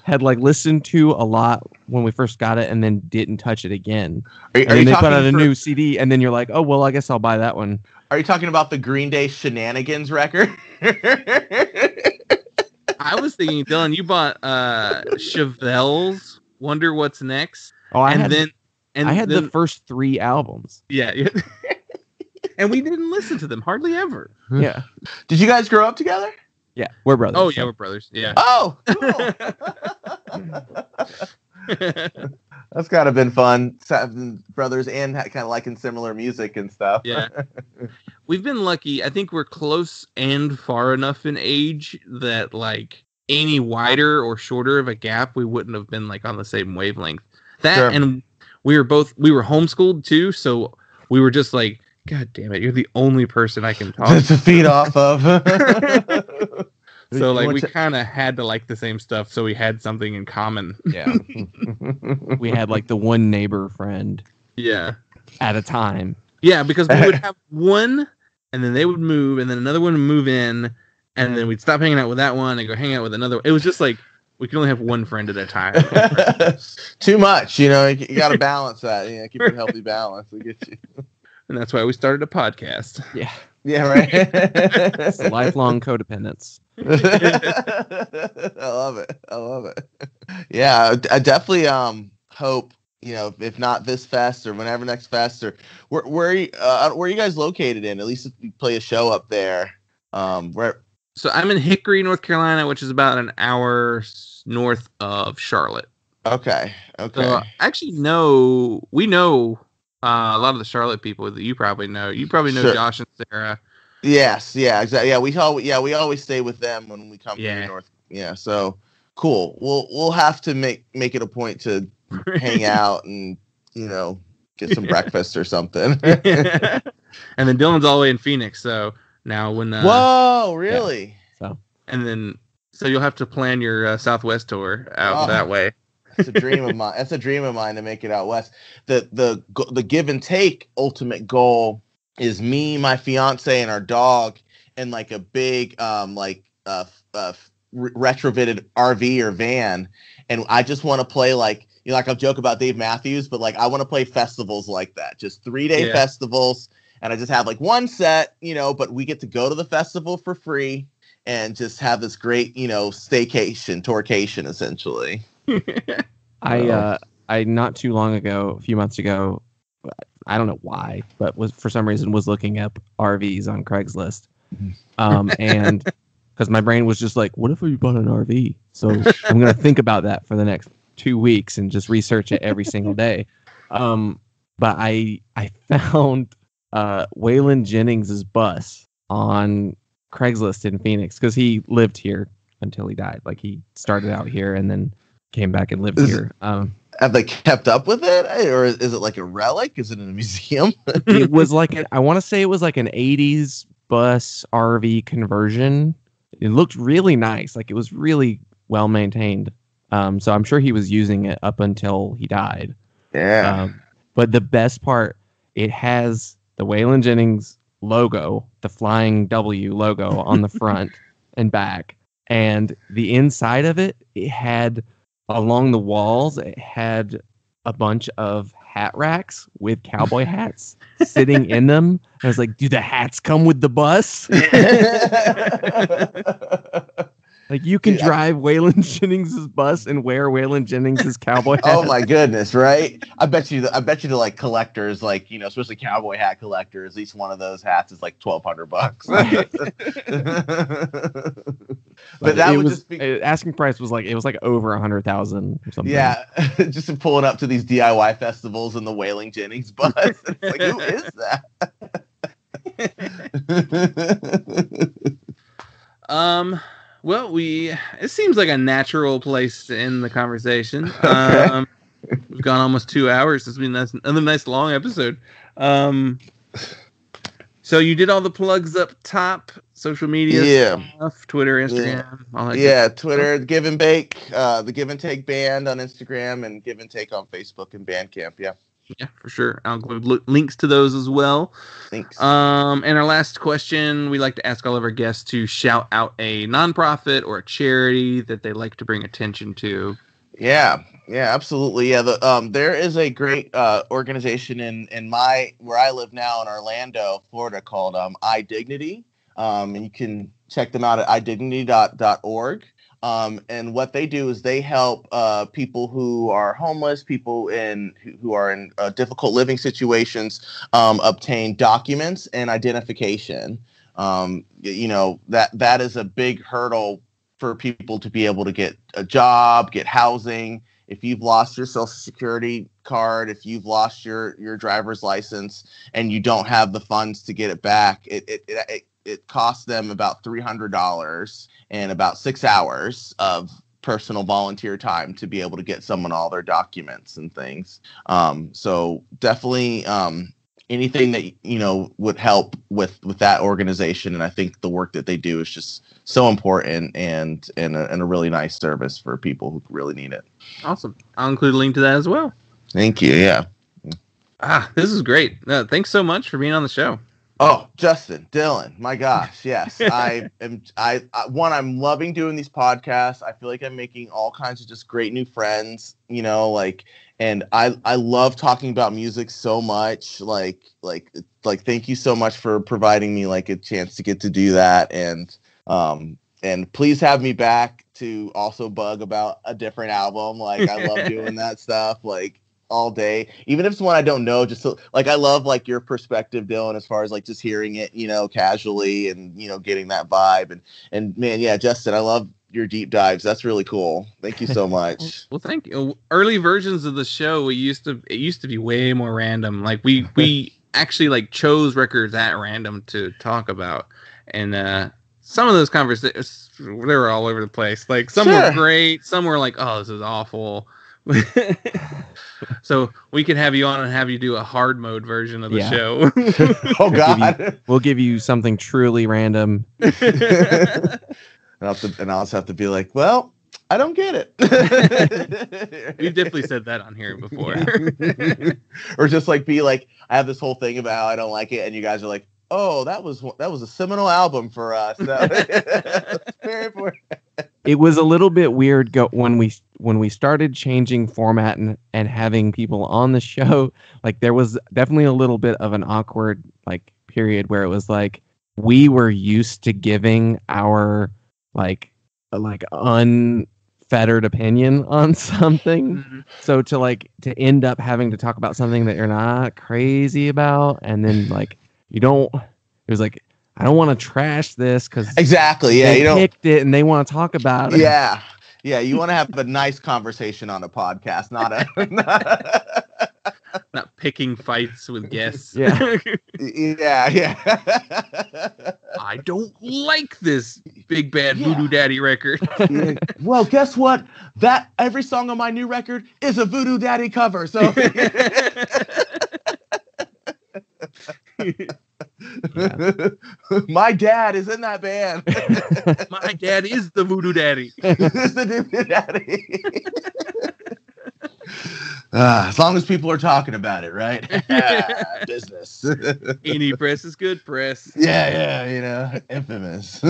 had like listened to a lot when we first got it and then didn't touch it again. And then they put out a new CD, and then you're like, oh well, I guess I'll buy that one. Are you talking about the Green Day Shenanigans record? I was thinking, Dylan, you bought Chevelle's Wonder What's Next. Oh, I had the first 3 albums. Yeah. And we didn't listen to them hardly ever. Yeah. Did you guys grow up together? Yeah, we're brothers. Oh, yeah, we're brothers. Yeah. Oh, cool. That's gotta been fun. Brothers and kind of liking similar music and stuff. Yeah. We've been lucky. I think we're close and far enough in age that like any wider or shorter of a gap, we wouldn't have been like on the same wavelength. And we were homeschooled too, so we were just like, God damn it, you're the only person I can talk to feed off of. So like we kind of had to like the same stuff, so we had something in common. Yeah. We had like the one neighbor friend. Yeah. At a time. Yeah, because we would have one, and then they would move, and then another one would move in, and then we'd stop hanging out with that one and go hang out with another. It was just like we could only have one friend at a time. Too much, you know. You got to balance that. You know, keep a healthy balance. We get you. And that's why we started a podcast. Yeah. Yeah, right. It's lifelong codependence. I love it. Yeah, I definitely hope, you know, if not this fest or whenever next fest, or where are you guys located in? At least if we play a show up there. So I'm in Hickory, North Carolina, which is about an hour north of Charlotte. Okay. So actually, we know a lot of the Charlotte people that you probably know. You probably know Josh and Sarah. Yes, yeah, exactly. Yeah, we always stay with them when we come to North. Yeah, so cool. We'll have to make it a point to hang out and, you know, get some breakfast or something. And then Dylan's all the way in Phoenix, so now when whoa, really? Yeah. So you'll have to plan your Southwest tour out that way. That's a dream of mine. That's a dream of mine to make it out west. The give and take ultimate goal is me, my fiance, and our dog in like a big retrofitted RV or van, and I just want to play like, you know, like I'll joke about Dave Matthews, but like I want to play festivals like that, just 3-day festivals, and I just have like one set, you know, but we get to go to the festival for free and just have this great, you know, staycation, tourcation, essentially. I not too long ago, a few months ago, I don't know why, but for some reason was looking up RVs on Craigslist. And because my brain was just like, what if we bought an RV? So I'm going to think about that for the next 2 weeks and just research it every single day. But I found Waylon Jennings' bus on Craigslist in Phoenix because he lived here until he died. Like he started out here and then came back and lived here. Have they kept up with it, or is it like a relic? Is it in a museum? It was like I want to say it was like an 80s bus RV conversion. It looked really nice. Like it was really well maintained. So I'm sure he was using it up until he died. Yeah. But the best part, it has the Waylon Jennings logo, the flying W logo on the front and back. And the inside of it, it had along the walls, it had a bunch of hat racks with cowboy hats sitting in them. I was like, do the hats come with the bus? Like you can drive Waylon Jennings' bus and wear Waylon Jennings' cowboy hat. Oh my goodness, right? I bet you the like collectors, like, you know, especially cowboy hat collectors, each one of those hats is like $1,200. Right. But that would was, just be asking price was like it was like over 100,000 or something. Yeah, just pulling up to these DIY festivals in the Waylon Jennings bus. It's like, who is that? Well, it seems like a natural place to end the conversation. Okay. We've gone almost 2 hours. It's been another nice long episode. So you did all the plugs up top, social media stuff, Twitter, Instagram, all that. Yeah, Twitter, Give and Bake, the Give and Take Band on Instagram, and Give and Take on Facebook and Bandcamp. Yeah. Yeah, for sure. I'll include links to those as well. Thanks. And our last question, we like to ask all of our guests to shout out a nonprofit or a charity that they like to bring attention to. Yeah, absolutely. Yeah, there is a great organization in where I live now in Orlando, Florida, called iDignity. And you can check them out at idignity.org. And what they do is they help people who are homeless, people who are in difficult living situations, obtain documents and identification. You know, that is a big hurdle for people to be able to get a job, get housing. If you've lost your Social Security card, if you've lost your driver's license and you don't have the funds to get it back, it costs them about $300 and about 6 hours of personal volunteer time to be able to get someone all their documents and things. So definitely anything that, you know, would help with that organization. And I think the work that they do is just so important and a really nice service for people who really need it. Awesome. I'll include a link to that as well. Thank you. Yeah. This is great. Thanks so much for being on the show. Oh, Justin, Dylan, my gosh, yes. I'm loving doing these podcasts. I feel like I'm making all kinds of just great new friends, you know, like, and I love talking about music so much. Like thank you so much for providing me like a chance to get to do that. And please have me back to also bug about a different album. Like I love doing that stuff. Like all day, even if it's one I don't know, just so, like I love like your perspective, Dylan, as far as like just hearing it, you know, casually and, you know, getting that vibe and man, yeah, Justin, I love your deep dives. That's really cool. Thank you so much. Well, thank you. Early versions of the show, it used to be way more random. Like we actually like chose records at random to talk about, and some of those conversations they were all over the place. Like some were great, some were like, oh, this is awful. So we could have you on and have you do a hard mode version of the show. Oh God, we'll give you something truly random. And I'll also have to be like, well, I don't get it. We've definitely said that on here before. Or just like be like, I have this whole thing about how I don't like it, and you guys are like, oh, that was a seminal album for us. That's very important. It was a little bit weird when we started changing format and having people on the show. Like there was definitely a little bit of an awkward like period where it was like we were used to giving our like unfettered opinion on something. Mm-hmm. So to end up having to talk about something that you're not crazy about, and then like it was like, I don't want to trash this because exactly, yeah, they picked it and they want to talk about it. Yeah, you want to have a nice conversation on a podcast, not picking fights with guests. Yeah. Yeah. I don't like this Big Bad Voodoo Daddy record. Yeah. Well, guess what? That every song on my new record is a Voodoo Daddy cover. So my dad is in that band. My dad is the Voodoo Daddy. Is the Voodoo Daddy. As long as people are talking about it, right? Business. Any press is good press. Yeah, infamous.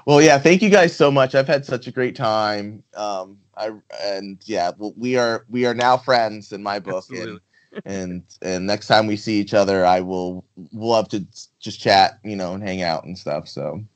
Well, yeah, thank you guys so much. I've had such a great time. We are now friends in my book. And next time we see each other, we'll love to just chat, and hang out and stuff. So